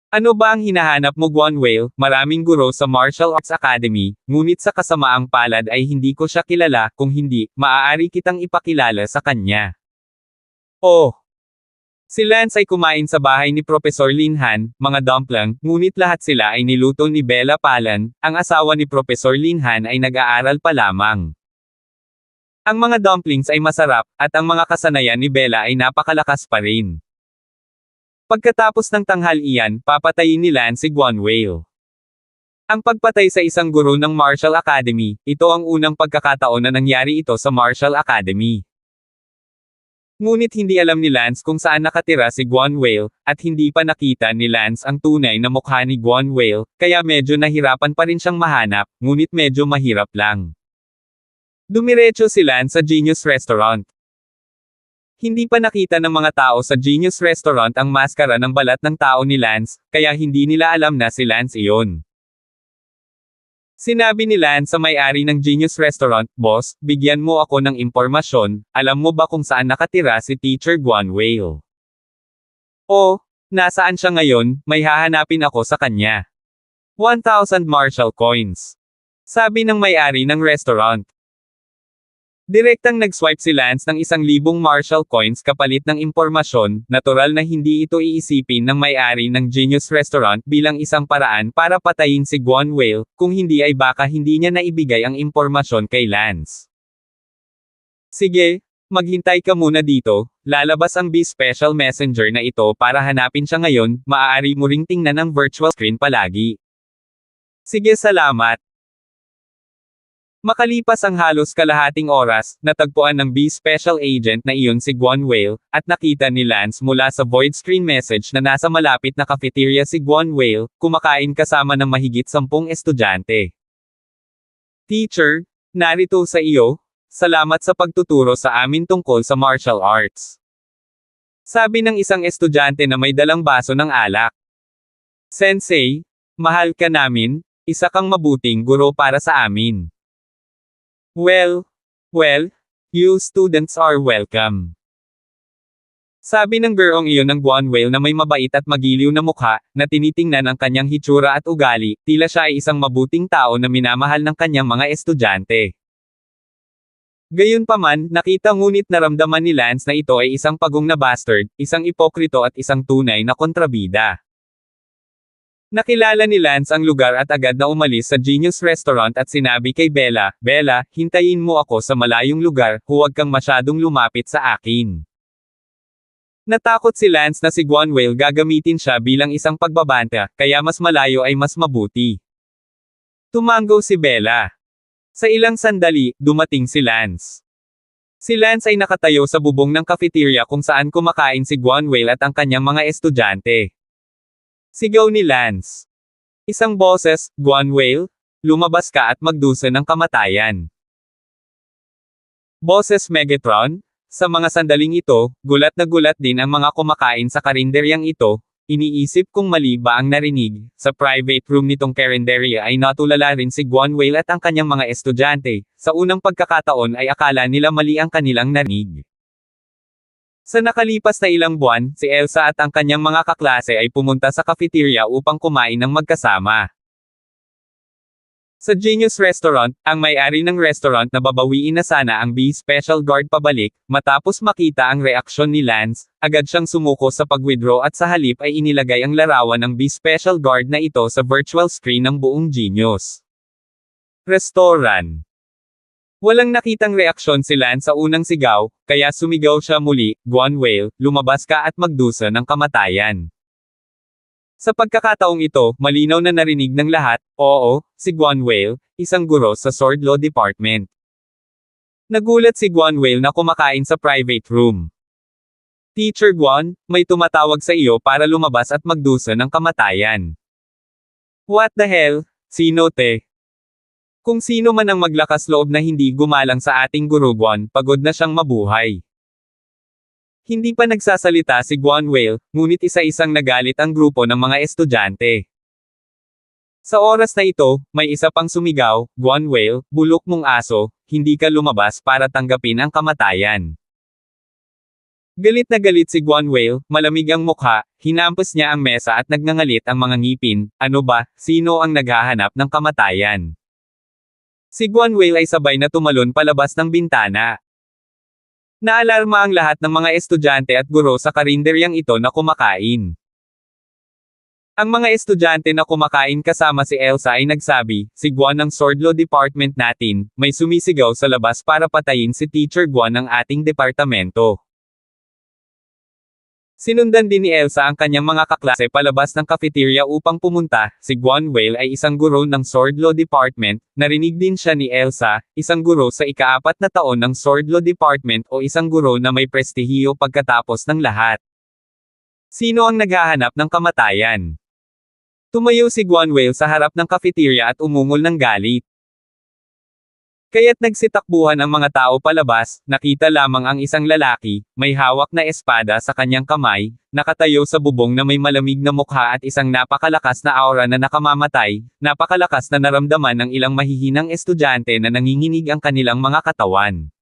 Ano ba ang hinahanap mo Guanwale? Maraming guro sa Martial Arts Academy, ngunit sa kasamaang palad ay hindi ko siya kilala, kung hindi, maaari kitang ipakilala sa kanya. Oh! Si Lance ay kumain sa bahay ni Professor Linhan, mga dumpling, ngunit lahat sila ay niluto ni Bella Pallen, ang asawa ni Professor Linhan ay nag-aaral pa lamang. Ang mga dumplings ay masarap, at ang mga kasanayan ni Bella ay napakalakas pa rin. Pagkatapos ng tanghalian, papatayin ni Lance si Guanwale. Ang pagpatay sa isang guro ng Martial Academy, ito ang unang pagkakataon na nangyari ito sa Martial Academy. Ngunit hindi alam ni Lance kung saan nakatira si Guanwale, at hindi pa nakita ni Lance ang tunay na mukha ni Guanwale, kaya medyo nahirapan pa rin siyang mahanap, ngunit medyo mahirap lang. Dumiretso si Lance sa Genius Restaurant. Hindi pa nakita ng mga tao sa Genius Restaurant ang maskara ng balat ng tao ni Lance, kaya hindi nila alam na si Lance iyon. Sinabi ni Lance sa may-ari ng Genius Restaurant, Boss, bigyan mo ako ng impormasyon, alam mo ba kung saan nakatira si Teacher Guanwale? Oh, nasaan siya ngayon, may hahanapin ako sa kanya. 1,000 Martial coins. Sabi ng may-ari ng restaurant. Direktang nag-swipe si Lance ng 1,000 Martial coins kapalit ng impormasyon, natural na hindi ito iisipin ng may-ari ng Genius Restaurant bilang isang paraan para patayin si Guanwale, kung hindi ay baka hindi niya naibigay ang impormasyon kay Lance. Sige, maghintay ka muna dito, lalabas ang B-Special Messenger na ito para hanapin siya ngayon, maaari mo ring tingnan ang virtual screen palagi. Sige salamat. Makalipas ang halos kalahating oras, natagpuan ng B-Special Agent na iyon si Guanwale, at nakita ni Lance mula sa void screen message na nasa malapit na cafeteria si Guanwale, kumakain kasama ng mahigit 10 estudyante. Teacher, narito sa iyo, salamat sa pagtuturo sa amin tungkol sa martial arts. Sabi ng isang estudyante na may dalang baso ng alak. Sensei, mahal ka namin, isa kang mabuting guro para sa amin. Well, you students are welcome. Sabi ng girong iyon ng Guanwale na may mabait at magiliw na mukha, na tinitingnan ang kanyang hitsura at ugali, tila siya ay isang mabuting tao na minamahal ng kanyang mga estudyante. Gayunpaman, nakita ngunit naramdaman ni Lance na ito ay isang pagong na bastard, isang ipokrito at isang tunay na kontrabida. Nakilala ni Lance ang lugar at agad na umalis sa Genius Restaurant at sinabi kay Bella, "Bella, hintayin mo ako sa malayong lugar, huwag kang masyadong lumapit sa akin." Natakot si Lance na si Guanwale gagamitin siya bilang isang pagbabanta, kaya mas malayo ay mas mabuti. Tumango si Bella. Sa ilang sandali, dumating si Lance. Si Lance ay nakatayo sa bubong ng cafeteria kung saan kumakain si Guanwale at ang kanyang mga estudyante. Sigaw ni Lance. Isang boses, "Guanwale, lumabas ka at magdusa ng kamatayan." Boses Megatron. Sa mga sandaling ito, gulat na gulat din ang mga kumakain sa karinderyang ito. Iniisip kung mali ba ang narinig. Sa private room nitong karinderya ay natulala rin si Guanwale at ang kanyang mga estudyante. Sa unang pagkakataon ay akala nila mali ang kanilang narinig. Sa nakalipas na ilang buwan, si Elsa at ang kanyang mga kaklase ay pumunta sa cafeteria upang kumain ng magkasama. Sa Genius Restaurant, ang may-ari ng restaurant na babawiin na sana ang B-Special Guard pabalik, matapos makita ang reaksyon ni Lance, agad siyang sumuko sa pag-withdraw at sa halip ay inilagay ang larawan ng B-Special Guard na ito sa virtual screen ng buong Genius Restaurant. Walang nakitang reaksyon si Lance sa unang sigaw, kaya sumigaw siya muli, "Guanwale, lumabas ka at magdusa ng kamatayan." Sa pagkakataong ito, malinaw na narinig ng lahat, oo, si Guanwale, isang guro sa Sword Law Department. Nagulat si Guanwale na kumakain sa private room. "Teacher Guan, may tumatawag sa iyo para lumabas at magdusa ng kamatayan." "What the hell? Sino te?" Kung sino man ang maglakas loob na hindi gumalang sa ating guro Guan, pagod na siyang mabuhay. Hindi pa nagsasalita si Guanwale, ngunit isa-isang nagalit ang grupo ng mga estudyante. Sa oras na ito, may isa pang sumigaw, "Guanwale, bulok mong aso, hindi ka lumabas para tanggapin ang kamatayan." Galit na galit si Guanwale, malamig ang mukha, hinampas niya ang mesa at nagngangalit ang mga ngipin, "Ano ba, sino ang naghahanap ng kamatayan?" Si Guanwale ay sabay na tumalon palabas ng bintana. Naalarma ang lahat ng mga estudyante at guro sa karinderyang ito na kumakain. Ang mga estudyante na kumakain kasama si Elsa ay nagsabi, "Si Guan ng Sword Law Department natin, may sumisigaw sa labas para patayin si Teacher Guan ng ating departamento." Sinundan din ni Elsa ang kanyang mga kaklase palabas ng cafeteria upang pumunta. Si Guanwale ay isang guro ng Sword Law Department. Narinig din siya ni Elsa, isang guro sa ika-4 na taon ng Sword Law Department o isang guro na may prestihiyo pagkatapos ng lahat. Sino ang naghahanap ng kamatayan? Tumayo si Guanwale sa harap ng cafeteria at umungol ng galit. Kaya't nagsitakbuhan ang mga tao palabas, nakita lamang ang isang lalaki, may hawak na espada sa kanyang kamay, nakatayo sa bubong na may malamig na mukha at isang napakalakas na aura na nakamamatay, napakalakas na naramdaman ng ilang mahihinang estudyante na nanginginig ang kanilang mga katawan.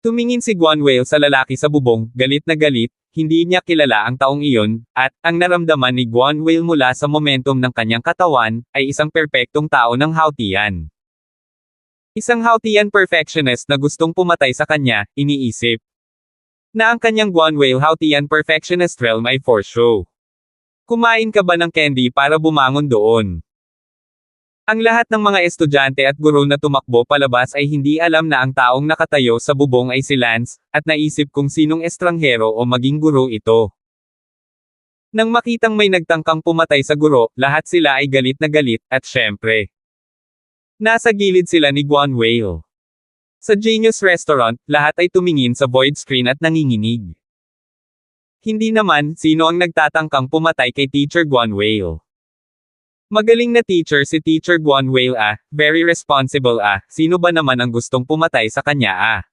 Tumingin si Guanwale sa lalaki sa bubong, galit na galit, hindi niya kilala ang taong iyon, at, ang naramdaman ni Guanwale mula sa momentum ng kanyang katawan, ay isang perpektong tao ng hautian. Isang hautian perfectionist na gustong pumatay sa kanya, iniisip. Na ang kanyang Guanwale hautian perfectionist realm ay for show. Kumain ka ba ng candy para bumangon doon? Ang lahat ng mga estudyante at guro na tumakbo palabas ay hindi alam na ang taong nakatayo sa bubong ay si Lance, at naisip kung sinong estranghero o maging guro ito. Nang makitang may nagtangkang pumatay sa guro, lahat sila ay galit na galit, at syempre, nasa gilid sila ni Guanwale. Sa Genius Restaurant, lahat ay tumingin sa void screen at nanginginig. Hindi naman, sino ang nagtatangkang pumatay kay Teacher Guanwale? Magaling na teacher si Teacher Guanwale very responsible sino ba naman ang gustong pumatay sa kanya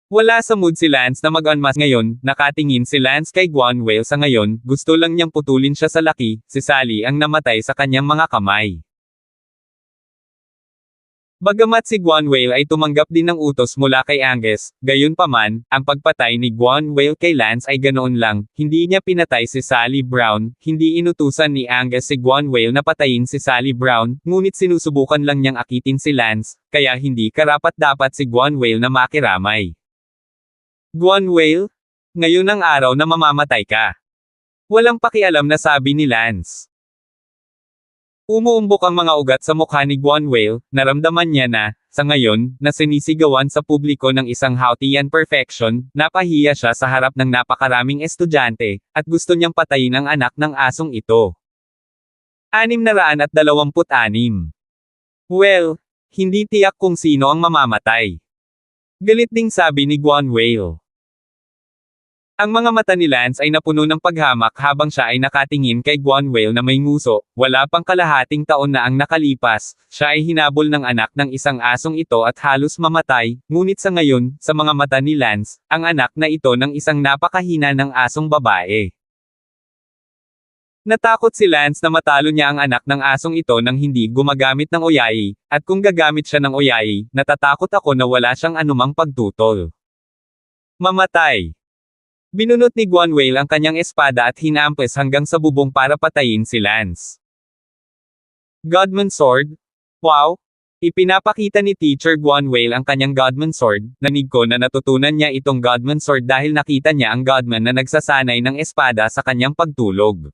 Wala sa mood si Lance na mag-unmask ngayon, nakatingin si Lance kay Guanwale sa ngayon, gusto lang niyang putulin siya sa laki, si Sally ang namatay sa kanyang mga kamay. Bagamat si Guanwale ay tumanggap din ng utos mula kay Angus, gayunpaman, ang pagpatay ni Guanwale kay Lance ay ganoon lang, hindi niya pinatay si Sally Brown, hindi inutusan ni Angus si Guanwale na patayin si Sally Brown, ngunit sinusubukan lang niyang akitin si Lance, kaya hindi karapat-dapat si Guanwale na makiramay. Guanwale? Ngayon ang araw na mamamatay ka. Walang pakialam na sabi ni Lance. Umuumbok ang mga ugat sa mukha ni Guanwale, naramdaman niya na, sa ngayon, na sinisigawan sa publiko ng isang Hautian perfection, napahiya siya sa harap ng napakaraming estudyante, at gusto niyang patayin ang anak ng asong ito. 626. Well, hindi tiyak kung sino ang mamamatay. Galit ding sabi ni Guanwale. Ang mga mata ni Lance ay napuno ng paghamak habang siya ay nakatingin kay Guanwale na may nguso, wala pang kalahating taon na ang nakalipas, siya ay hinabol ng anak ng isang asong ito at halos mamatay, ngunit sa ngayon, sa mga mata ni Lance, ang anak na ito ng isang napakahina ng asong babae. Natakot si Lance na matalo niya ang anak ng asong ito nang hindi gumagamit ng oyayi, at kung gagamit siya ng oyayi, natatakot ako na wala siyang anumang pagtutol. Mamatay. Binunot ni Guanwale ang kanyang espada at hinampes hanggang sa bubong para patayin si Lance. Godman Sword? Wow! Ipinapakita ni Teacher Guanwale ang kanyang Godman Sword, nanig ko na natutunan niya itong Godman Sword dahil nakita niya ang Godman na nagsasanay ng espada sa kanyang pagtulog.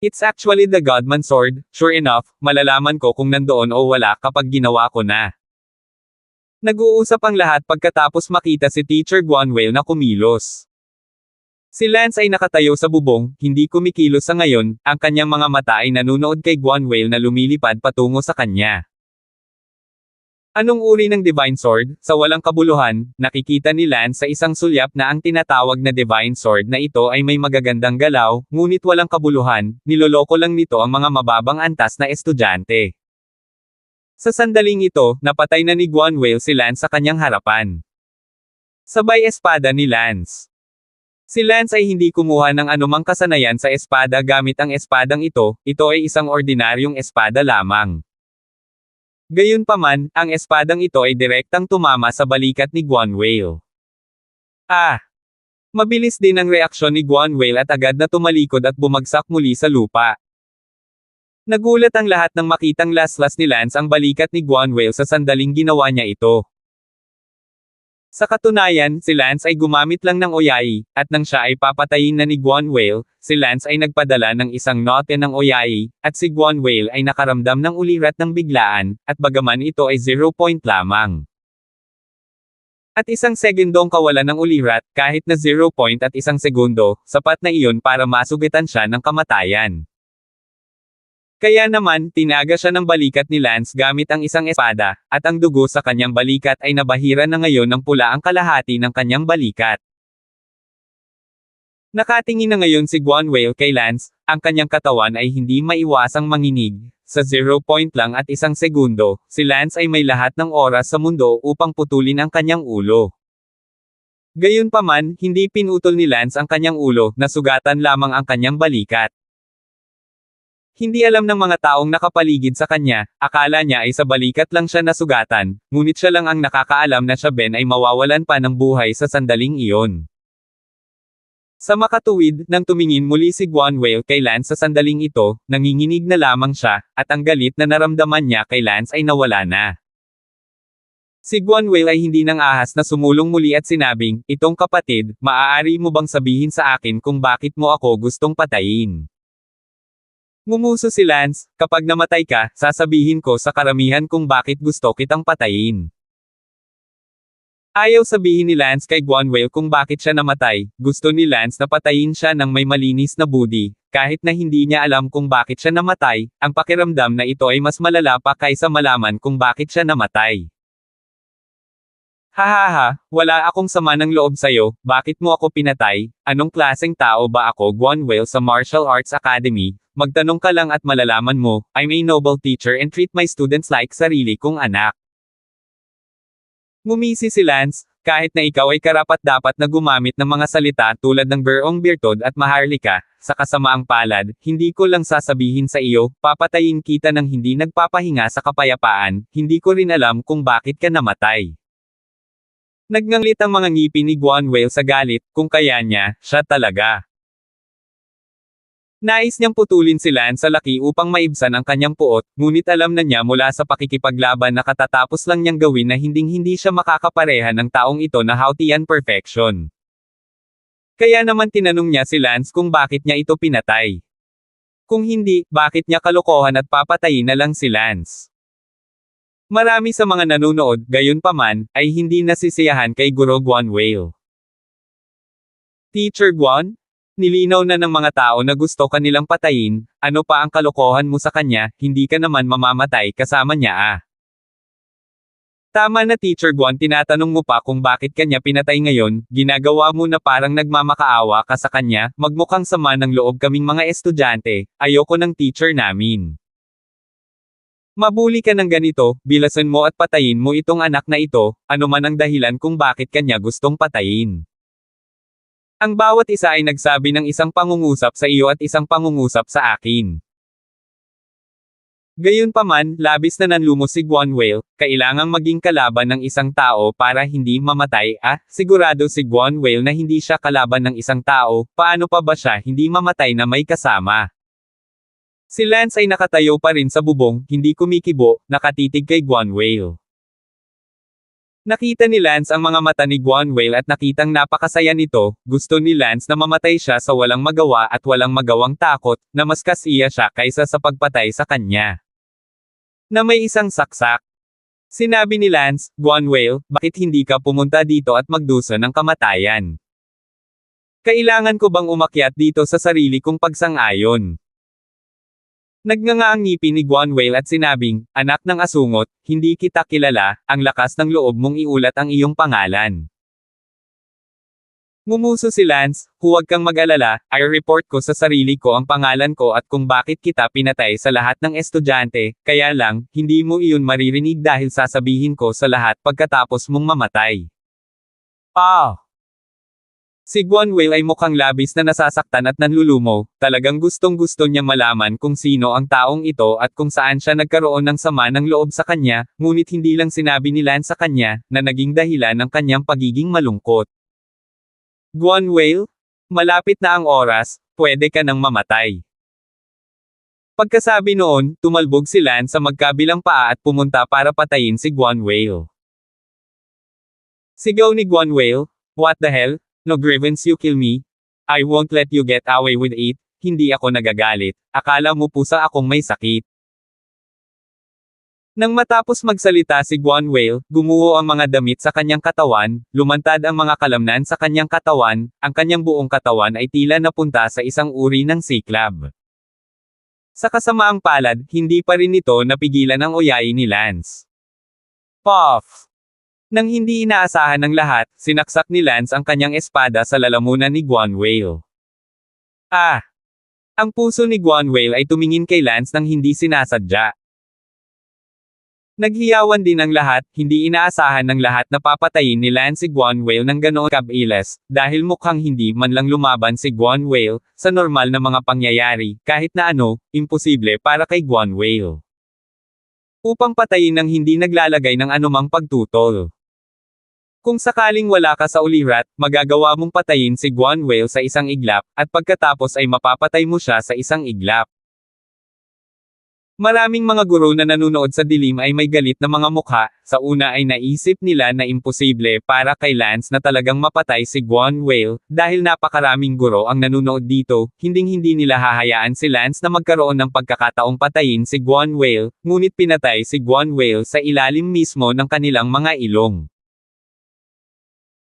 It's actually the Godman Sword, sure enough, malalaman ko kung nandoon o wala kapag ginawa ko na. Nag-uusap ang lahat pagkatapos makita si Teacher Guanwale na kumilos. Si Lance ay nakatayo sa bubong, hindi kumikilos sa ngayon, ang kanyang mga mata ay nanunood kay Guanwale na lumilipad patungo sa kanya. Anong uri ng Divine Sword? Sa walang kabuluhan, nakikita ni Lance sa isang sulyap na ang tinatawag na Divine Sword na ito ay may magagandang galaw, ngunit walang kabuluhan, niloloko lang nito ang mga mababang antas na estudyante. Sa sandaling ito, napatay na ni Guanwale si Lance sa kanyang harapan. Sabay espada ni Lance. Si Lance ay hindi kumuha ng anumang kasanayan sa espada gamit ang espadang ito ay isang ordinaryong espada lamang. Gayunpaman, ang espadang ito ay direktang tumama sa balikat ni Guanwale. Mabilis din ang reaksyon ni Guanwale at agad na tumalikod at bumagsak muli sa lupa. Nagulat ang lahat nang makitang laslas ni Lance ang balikat ni Guanwale sa sandaling ginawa niya ito. Sa katunayan, si Lance ay gumamit lang ng oyayi, at nang siya ay papatayin na ni Guanwale, si Lance ay nagpadala ng isang note ng oyayi, at si Guanwale ay nakaramdam ng ulirat ng biglaan, at bagaman ito ay 0 point lamang. At isang segundong kawalan ng ulirat, kahit na 0 point at isang segundo, sapat na iyon para masugitan siya ng kamatayan. Kaya naman, tinaga siya ng balikat ni Lance gamit ang isang espada, at ang dugo sa kanyang balikat ay nabahira na ngayon ng pula ang kalahati ng kanyang balikat. Nakatingin na ngayon si Guanwale kay Lance, ang kanyang katawan ay hindi maiwasang manginig. Sa 0 point lang at isang segundo, si Lance ay may lahat ng oras sa mundo upang putulin ang kanyang ulo. Gayunpaman, hindi pinutol ni Lance ang kanyang ulo, nasugatan lamang ang kanyang balikat. Hindi alam ng mga taong nakapaligid sa kanya, akala niya ay sa balikat lang siya nasugatan, ngunit siya lang ang nakakaalam na siya ay mawawalan pa ng buhay sa sandaling iyon. Sa makatuwid, nang tumingin muli si Guanwale kay Lance sa sandaling ito, nanginginig na lamang siya, at ang galit na naramdaman niya kay Lance ay nawala na. Si Guanwale ay hindi nang ahas na sumulong muli at sinabing, "Itong kapatid, maaari mo bang sabihin sa akin kung bakit mo ako gustong patayin?" Ngumuso si Lance, "Kapag namatay ka, sasabihin ko sa karamihan kung bakit gusto kitang patayin." Ayaw sabihin ni Lance kay Guanwale kung bakit siya namatay, gusto ni Lance na patayin siya ng may malinis na budi, kahit na hindi niya alam kung bakit siya namatay, ang pakiramdam na ito ay mas malala pa kaysa malaman kung bakit siya namatay. "Hahaha, wala akong sama ng loob sa'yo, bakit mo ako pinatay? Anong klaseng tao ba ako?" Guanwale sa Martial Arts Academy, magtanong ka lang at malalaman mo, "I'm a noble teacher and treat my students like sarili kong anak." Ngumisi si Lance, kahit na ikaw ay karapat-dapat na gumamit ng mga salita tulad ng berong birtod at maharlika, sa kasamaang palad, hindi ko lang sasabihin sa iyo, papatayin kita ng hindi nagpapahinga sa kapayapaan, hindi ko rin alam kung bakit ka namatay. Nagnganglit ang mga ngipin ni Guan Whale sa galit, kung kaya niya, siya talaga. Nais niyang putulin si Lance sa laki upang maibsan ang kanyang puot, ngunit alam na niya mula sa pakikipaglaban na katatapos lang niyang gawin na hinding-hindi siya makakapareha ng taong ito na hautian perfection. Kaya naman tinanong niya si Lance kung bakit niya ito pinatay. Kung hindi, bakit niya kalokohan at papatayin na lang si Lance. Marami sa mga nanonood, gayunpaman, ay hindi nasisiyahan kay Guro Guan Whale. Teacher Guan? Nilinaw na ng mga tao na gusto kanilang patayin, ano pa ang kalokohan mo sa kanya, hindi ka naman mamamatay kasama niya Tama na Teacher Guan, tinatanong mo pa kung bakit kanya pinatay ngayon, ginagawa mo na parang nagmamakaawa ka sa kanya, magmukhang sama ng loob kaming mga estudyante, ayoko ng teacher namin. Mabuli ka ng ganito, bilasan mo at patayin mo itong anak na ito, ano man ang dahilan kung bakit kanya gustong patayin. Ang bawat isa ay nagsabi ng isang pangungusap sa iyo at isang pangungusap sa akin. Gayunpaman, labis na nanlumos si Guan Whale, kailangang maging kalaban ng isang tao para hindi mamatay. Sigurado si Guan Whale na hindi siya kalaban ng isang tao, paano pa ba siya hindi mamatay na may kasama? Si Lance ay nakatayo pa rin sa bubong, hindi kumikibo, nakatitig kay Guan Whale. Nakita ni Lance ang mga mata ni Guan Whale at nakitang napakasaya nito, gusto ni Lance na mamatay siya sa walang magawa at walang magawang takot, na mas kasiya siya kaysa sa pagpatay sa kanya. Na may isang saksak. Sinabi ni Lance, Guan Whale, bakit hindi ka pumunta dito at magdusa ng kamatayan? Kailangan ko bang umakyat dito sa sarili kong pagsang-ayon? Nagnganga ang ngipin ni Guan Whale at sinabing, anak ng asungot, hindi kita kilala, ang lakas ng loob mong iulat ang iyong pangalan. Ngumuso si Lance, huwag kang mag-alala, i-report ko sa sarili ko ang pangalan ko at kung bakit kita pinatay sa lahat ng estudyante, kaya lang, hindi mo iyon maririnig dahil sasabihin ko sa lahat pagkatapos mong mamatay. Si Guan Whale ay mukhang labis na nasasaktan at nanlulumo, talagang gustong-gusto niyang malaman kung sino ang taong ito at kung saan siya nagkaroon ng sama ng loob sa kanya, ngunit hindi lang sinabi ni Lance sa kanya, na naging dahilan ng kanyang pagiging malungkot. Guan Whale? Malapit na ang oras, pwede ka nang mamatay. Pagkasabi noon, tumalbog si Lance sa magkabilang paa at pumunta para patayin si Guan Whale. Sigaw ni Guan Whale, what the hell? No grievance you kill me? I won't let you get away with it, hindi ako nagagalit, akala mo pusa akong may sakit. Nang matapos magsalita si Guan Whale, gumuho ang mga damit sa kanyang katawan, lumantad ang mga kalamnan sa kanyang katawan, ang kanyang buong katawan ay tila napunta sa isang uri ng siklab. Sa kasamaang palad, hindi pa rin ito napigilan ang oyayin ni Lance. Puff! Nang hindi inaasahan ng lahat, sinaksak ni Lance ang kanyang espada sa lalamunan ni Guan Whale. Ang puso ni Guan Whale ay tumingin kay Lance nang hindi sinasadya. Naghiyawan din ang lahat, hindi inaasahan ng lahat na papatayin ni Lance si Guan Whale ng ganoon kabilis, dahil mukhang hindi man lang lumaban si Guan Whale, sa normal na mga pangyayari, kahit na imposible para kay Guan Whale. Upang patayin ng hindi naglalagay ng anumang pagtutol. Kung sakaling wala ka sa ulirat, magagawa mong patayin si Guan Whale sa isang iglap, at pagkatapos ay mapapatay mo siya sa isang iglap. Maraming mga guro na nanunood sa dilim ay may galit na mga mukha, sa una ay naisip nila na imposible para kay Lance na talagang mapatay si Guan Whale, dahil napakaraming guro ang nanunood dito, hinding-hindi nila hahayaan si Lance na magkaroon ng pagkakataong patayin si Guan Whale, ngunit pinatay si Guan Whale sa ilalim mismo ng kanilang mga ilong.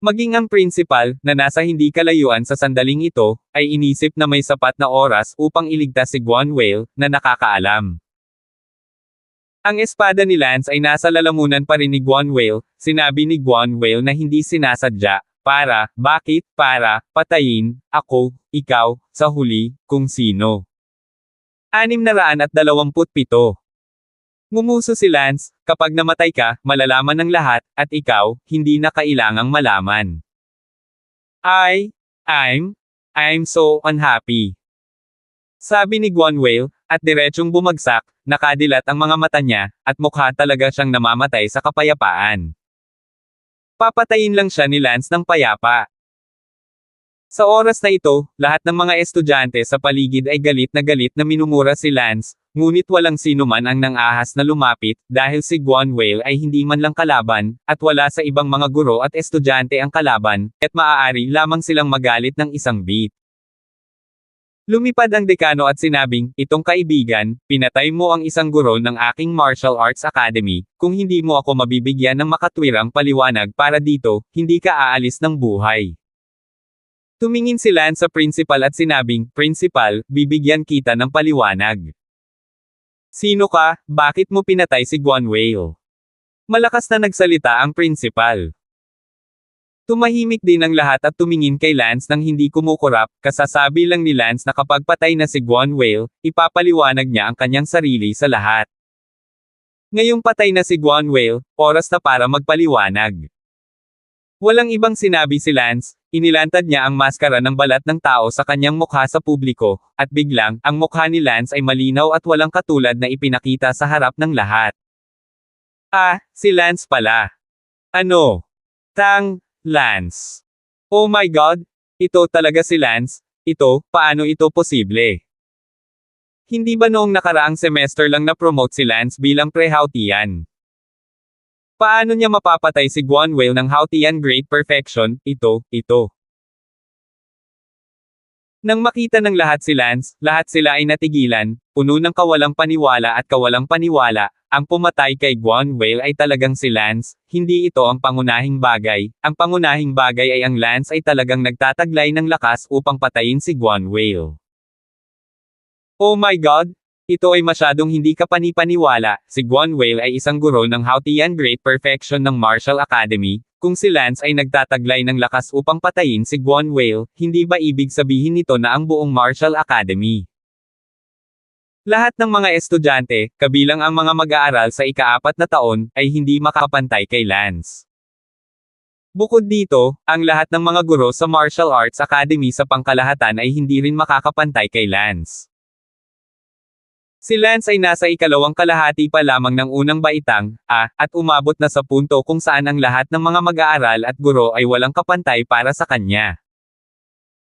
Maging ang principal, na nasa hindi kalayuan sa sandaling ito, ay inisip na may sapat na oras upang iligtas si Guan Whale, na nakakaalam. Ang espada ni Lance ay nasa lalamunan pa rin ni Guan Whale, sinabi ni Guan Whale na hindi sinasadya, bakit, patayin, ako, ikaw, sa huli, kung sino. 627 Ngumuso si Lance, kapag namatay ka, malalaman ng lahat, at ikaw, hindi na kailangang malaman. I'm so unhappy. Sabi ni Guanwale, at diretsyong bumagsak, nakadilat ang mga mata niya, at mukha talaga siyang namamatay sa kapayapaan. Papatayin lang siya ni Lance ng payapa. Sa oras na ito, lahat ng mga estudyante sa paligid ay galit na minumura si Lance, ngunit walang sino man ang nang-ahas na lumapit, dahil si Guanwale ay hindi man lang kalaban, at wala sa ibang mga guro at estudyante ang kalaban, at maaari lamang silang magalit ng isang beat. Lumipad ang dekano at sinabing, itong kaibigan, pinatay mo ang isang guro ng aking martial arts academy, kung hindi mo ako mabibigyan ng makatwirang paliwanag para dito, hindi ka aalis ng buhay. Tumingin si Lance sa principal at sinabing, Principal, bibigyan kita ng paliwanag. Sino ka? Bakit mo pinatay si Guanwale? Malakas na nagsalita ang principal. Tumahimik din ang lahat at tumingin kay Lance nang hindi kumukurap, kasasabi lang ni Lance na kapag patay na si Guanwale, ipapaliwanag niya ang kanyang sarili sa lahat. Ngayong patay na si Guanwale, oras na para magpaliwanag. Walang ibang sinabi si Lance, inilantad niya ang maskara ng balat ng tao sa kanyang mukha sa publiko, at biglang, ang mukha ni Lance ay malinaw at walang katulad na ipinakita sa harap ng lahat. Si Lance pala. Ano? Lance. Oh my God! Ito talaga si Lance? Paano ito posible? Hindi ba noong nakaraang semester lang na-promote si Lance bilang pre-Hautian? Paano niya mapapatay si Guanwale ng Hautian Great Perfection? Ito. Nang makita ng lahat si Lance, lahat sila ay natigilan, puno ng kawalang paniwala at kawalang paniwala, ang pumatay kay Guanwale ay talagang si Lance, hindi ito ang pangunahing bagay, ang pangunahing bagay ay ang Lance ay talagang nagtataglay ng lakas upang patayin si Guanwale. Oh my God! Ito ay masyadong hindi kapanipaniwala, si Guanwale ay isang guro ng Hautian Great Perfection ng Martial Academy, kung si Lance ay nagtataglay ng lakas upang patayin si Guanwale, hindi ba ibig sabihin nito na ang buong Martial Academy? Lahat ng mga estudyante, kabilang ang mga mag-aaral sa ika-4 na taon, ay hindi makakapantay kay Lance. Bukod dito, ang lahat ng mga guro sa Martial Arts Academy sa pangkalahatan ay hindi rin makakapantay kay Lance. Si Lance ay nasa ikalawang kalahati pa lamang ng unang baitang, at umabot na sa punto kung saan ang lahat ng mga mag-aaral at guro ay walang kapantay para sa kanya.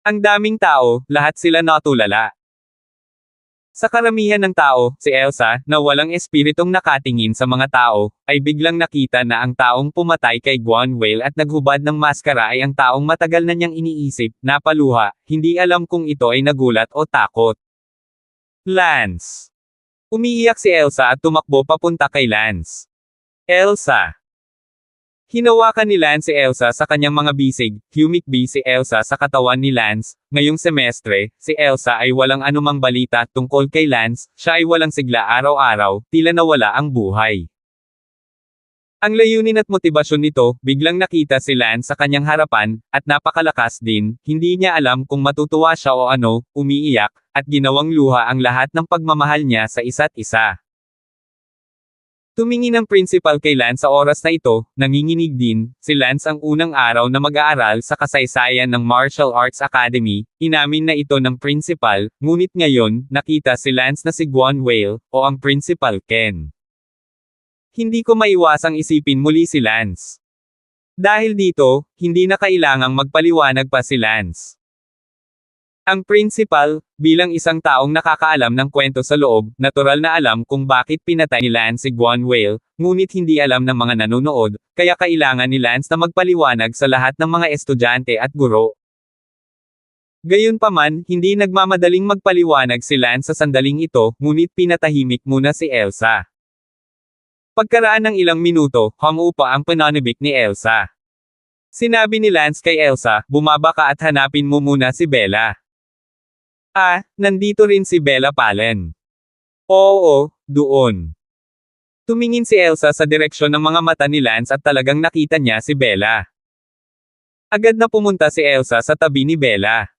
Ang daming tao, lahat sila natulala. Sa karamihan ng tao, si Elsa, na walang espiritong nakatingin sa mga tao, ay biglang nakita na ang taong pumatay kay Guanwale at naghubad ng maskara ay ang taong matagal na niyang iniisip, napaluha, hindi alam kung ito ay nagulat o takot. Lance. Umiiyak si Elsa at tumakbo papunta kay Lance. Elsa. Hinawakan ni Lance si Elsa sa kanyang mga bisig, humikbi si Elsa sa katawan ni Lance. Ngayong semestre, si Elsa ay walang anumang balita tungkol kay Lance, siya ay walang sigla araw-araw, tila nawala ang buhay. Ang layunin at motibasyon nito, biglang nakita si Lance sa kanyang harapan, at napakalakas din, hindi niya alam kung matutuwa siya o ano, umiiyak, at ginawang luha ang lahat ng pagmamahal niya sa isa't isa. Tumingin ang principal kay Lance sa oras na ito, nanginginig din, si Lance ang unang araw na mag-aaral sa kasaysayan ng Martial Arts Academy, inamin na ito ng principal, ngunit ngayon, nakita si Lance na si Guanwale, o ang principal Ken. Hindi ko maiwasang isipin muli si Lance. Dahil dito, hindi na kailangang magpaliwanag pa si Lance. Ang principal, bilang isang taong nakakaalam ng kwento sa loob, natural na alam kung bakit pinatay ni Lance si Guanwale, ngunit hindi alam ng mga nanonood, kaya kailangan ni Lance na magpaliwanag sa lahat ng mga estudyante at guro. Gayunpaman, hindi nagmamadaling magpaliwanag si Lance sa sandaling ito, ngunit pinatahimik muna si Elsa. Pagkaraan ng ilang minuto, humupa ang pananabik ni Elsa. Sinabi ni Lance kay Elsa, bumaba ka at hanapin mo muna si Bella. Nandito rin si Bella Palen. Oo, doon. Tumingin si Elsa sa direksyon ng mga mata ni Lance at talagang nakita niya si Bella. Agad na pumunta si Elsa sa tabi ni Bella.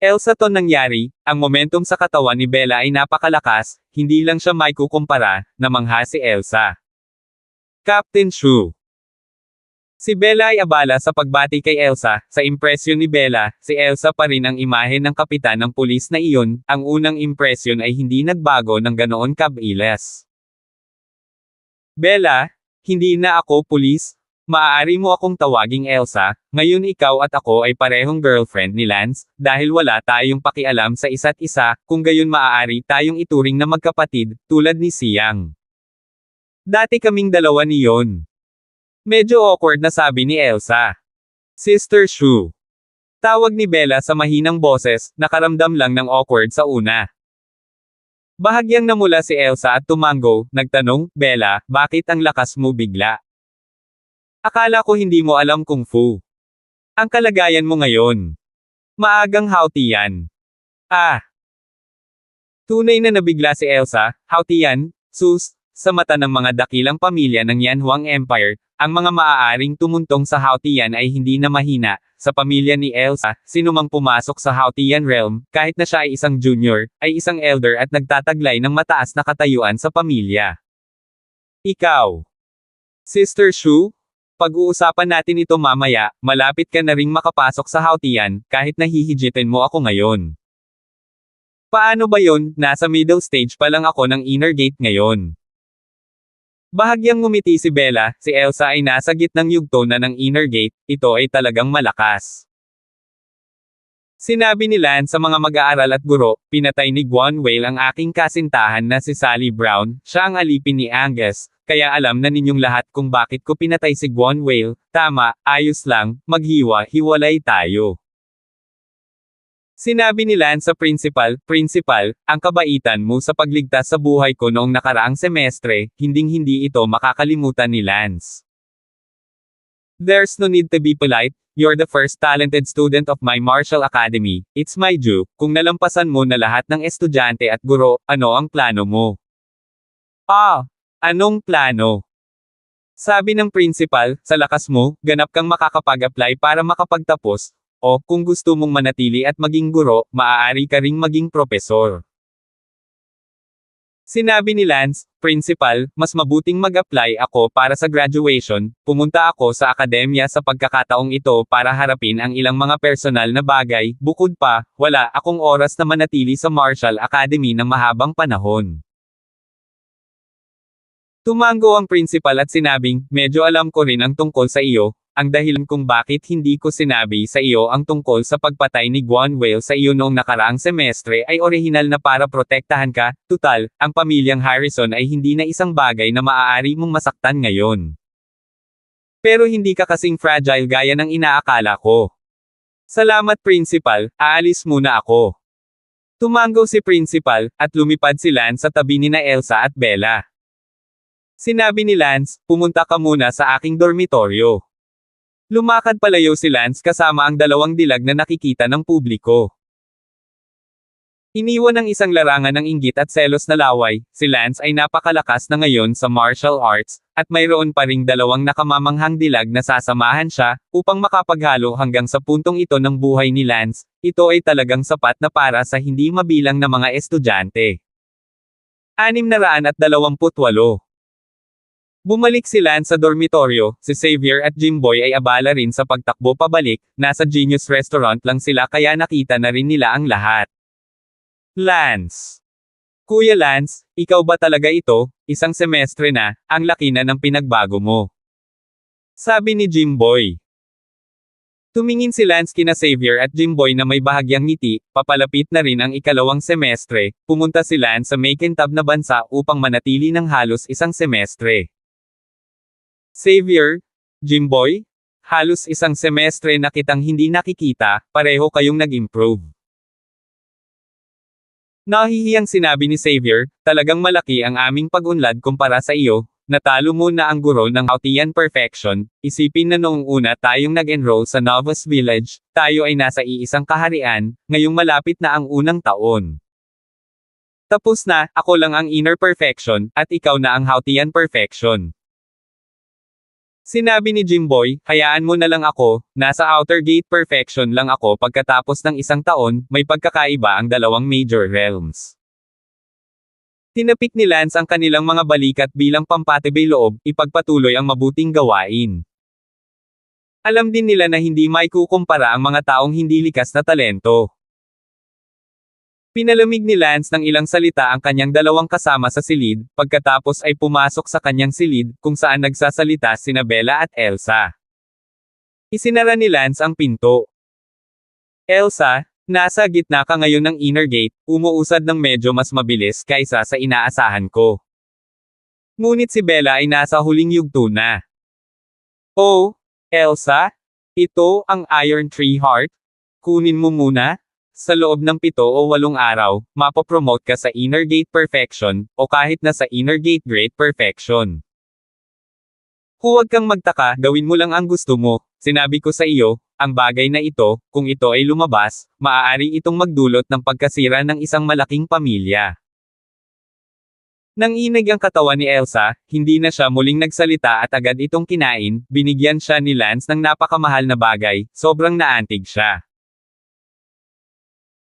Elsa to nangyari, ang momentum sa katawan ni Bella ay napakalakas, hindi lang siya maikukumpara, namangha si Elsa. Captain Shu. Si Bella ay abala sa pagbati kay Elsa, sa impresyon ni Bella, si Elsa pa rin ang imahe ng kapitan ng pulis na iyon, ang unang impresyon ay hindi nagbago ng ganoon kabilas. Bella, hindi na ako pulis, maaari mo akong tawaging Elsa, ngayon ikaw at ako ay parehong girlfriend ni Lance, dahil wala tayong pakialam sa isa't isa, kung gayon maaari tayong ituring na magkapatid, tulad ni Siang. Dati kaming dalawa niyon. Medyo awkward na sabi ni Elsa. Sister Shu. Tawag ni Bella sa mahinang boses, nakaramdam lang ng awkward sa una. Bahagyang namula si Elsa at tumango, nagtanong, Bella, bakit ang lakas mo bigla? Akala ko hindi mo alam kung fu. Ang kalagayan mo ngayon. Maagang hauti yan. Ah. Tunay na nabigla si Elsa, hauti yan, sus, sa mata ng mga dakilang pamilya ng Yanhuang Empire, ang mga maaaring tumuntong sa Hautian ay hindi na mahina. Sa pamilya ni Elsa, sinumang pumasok sa Hautian realm, kahit na siya ay isang junior, ay isang elder at nagtataglay ng mataas na katayuan sa pamilya. Ikaw. Sister Shu? Pag-uusapan natin ito mamaya, malapit ka na ring makapasok sa Hautian, kahit nahihijitin mo ako ngayon. Paano ba yon? Nasa middle stage pa lang ako ng inner gate ngayon. Bahagyang ngumiti si Bella, si Elsa ay nasa gitnang yugto na ng inner gate, ito ay talagang malakas. Sinabi ni Lance sa mga mag-aaral at guro, pinatay ni Guan Whale ang aking kasintahan na si Sally Brown, siya ang alipin ni Angus, kaya alam na ninyong lahat kung bakit ko pinatay si Guan Whale, tama, ayos lang, maghiwa-hiwalay tayo. Sinabi ni Lance sa principal, ang kabaitan mo sa pagligtas sa buhay ko noong nakaraang semestre, hinding-hindi ito makakalimutan ni Lance. There's no need to be polite, you're the first talented student of my martial academy, it's my due, kung nalampasan mo na lahat ng estudyante at guro, ano ang plano mo? Anong plano? Sabi ng principal, sa lakas mo, ganap kang makakapag-apply para makapagtapos, o, kung gusto mong manatili at maging guro, maaari ka ring maging propesor. Sinabi ni Lance, principal, mas mabuting mag-apply ako para sa graduation, pumunta ako sa akademya sa pagkakataong ito para harapin ang ilang mga personal na bagay, bukod pa, wala akong oras na manatili sa Martial Academy ng mahabang panahon. Tumango ang principal at sinabing, medyo alam ko rin ang tungkol sa iyo, ang dahilan kung bakit hindi ko sinabi sa iyo ang tungkol sa pagpatay ni Guan Whale sa iyo noong nakaraang semestre ay orihinal na para protektahan ka, tutal, ang pamilyang Harrison ay hindi na isang bagay na maaari mong masaktan ngayon. Pero hindi ka kasing fragile gaya ng inaakala ko. Salamat principal, aalis muna ako. Tumango si principal, at lumipad si Lance sa tabi ni na Elsa at Bella. Sinabi ni Lance, pumunta ka muna sa aking dormitoryo. Lumakad palayo si Lance kasama ang dalawang dilag na nakikita ng publiko. Iniwan ng isang larangan ng inggit at selos na laway, si Lance ay napakalakas na ngayon sa martial arts, at mayroon pa ring dalawang nakamamanghang dilag na sasamahan siya, upang makapaghalo hanggang sa puntong ito ng buhay ni Lance, ito ay talagang sapat na para sa hindi mabilang na mga estudyante. 628 Bumalik si Lance sa dormitoryo, si Xavier at Jimboy ay abala rin sa pagtakbo pabalik, nasa Genius Restaurant lang sila kaya nakita na rin nila ang lahat. Lance. Kuya Lance, ikaw ba talaga ito? Isang semestre na, ang laki na ng pinagbago mo. Sabi ni Jimboy. Tumingin si Lance kina Xavier at Jimboy na may bahagyang ngiti, papalapit na rin ang ikalawang semestre, pumunta si Lance sa Makintab na bansa upang manatili ng halos isang semestre. Xavier, Jimboy, halos isang semestre na kitang hindi nakikita, pareho kayong nag-improve. Nahihiyang sinabi ni Xavier, talagang malaki ang aming pag-unlad kumpara sa iyo. Natalo mo na ang guro ng Hautian Perfection, isipin na noong una tayong nag-enroll sa Novus Village, tayo ay nasa iisang kaharian, ngayong malapit na ang unang taon. Tapos na, ako lang ang Inner Perfection, at ikaw na ang Hautian Perfection. Sinabi ni Jimboy, hayaan mo na lang ako, nasa outer gate perfection lang ako pagkatapos ng isang taon, may pagkakaiba ang dalawang major realms. Tinapik ni Lance ang kanilang mga balikat bilang pampatibay loob, ipagpatuloy ang mabuting gawain. Alam din nila na hindi maikukumpara ang mga taong hindi likas na talento. Pinalamig ni Lance ng ilang salita ang kanyang dalawang kasama sa silid, pagkatapos ay pumasok sa kanyang silid, kung saan nagsasalita sina Bella at Elsa. Isinara ni Lance ang pinto. Elsa, nasa gitna ka ngayon ng inner gate, umuusad ng medyo mas mabilis kaysa sa inaasahan ko. Ngunit si Bella ay nasa huling yugto na. Oh, Elsa? Ito ang Iron Tree Heart? Kunin mo muna? Sa loob ng 7 o 8 araw, mapopromote ka sa Inner Gate Perfection, o kahit na sa Inner Gate Great Perfection. Huwag kang magtaka, gawin mo lang ang gusto mo. Sinabi ko sa iyo, ang bagay na ito, kung ito ay lumabas, maaari itong magdulot ng pagkasira ng isang malaking pamilya. Nang inig ang katawan ni Elsa, hindi na siya muling nagsalita at agad itong kinain, binigyan siya ni Lance ng napakamahal na bagay, sobrang naantig siya.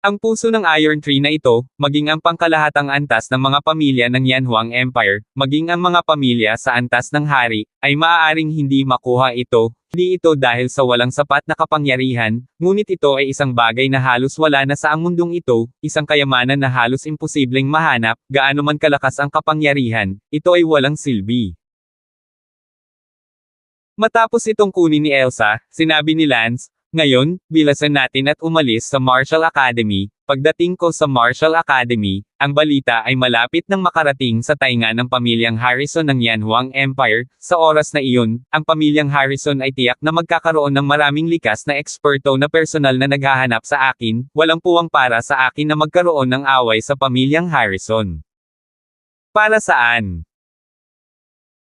Ang puso ng Iron Tree na ito, maging ang pangkalahatang antas ng mga pamilya ng Yanhuang Empire, maging ang mga pamilya sa antas ng hari, ay maaaring hindi makuha ito, hindi ito dahil sa walang sapat na kapangyarihan, ngunit ito ay isang bagay na halos wala na sa ang mundong ito, isang kayamanan na halos imposibleng mahanap, gaano man kalakas ang kapangyarihan, ito ay walang silbi. Matapos itong kunin ni Elsa, sinabi ni Lance, ngayon, bilasan natin at umalis sa Martial Academy. Pagdating ko sa Martial Academy, ang balita ay malapit nang makarating sa tainga ng pamilyang Harrison ng Yanhuang Empire. Sa oras na iyon, ang pamilyang Harrison ay tiyak na magkakaroon ng maraming likas na eksperto na personal na naghahanap sa akin, walang puwang para sa akin na magkaroon ng away sa pamilyang Harrison. Para saan?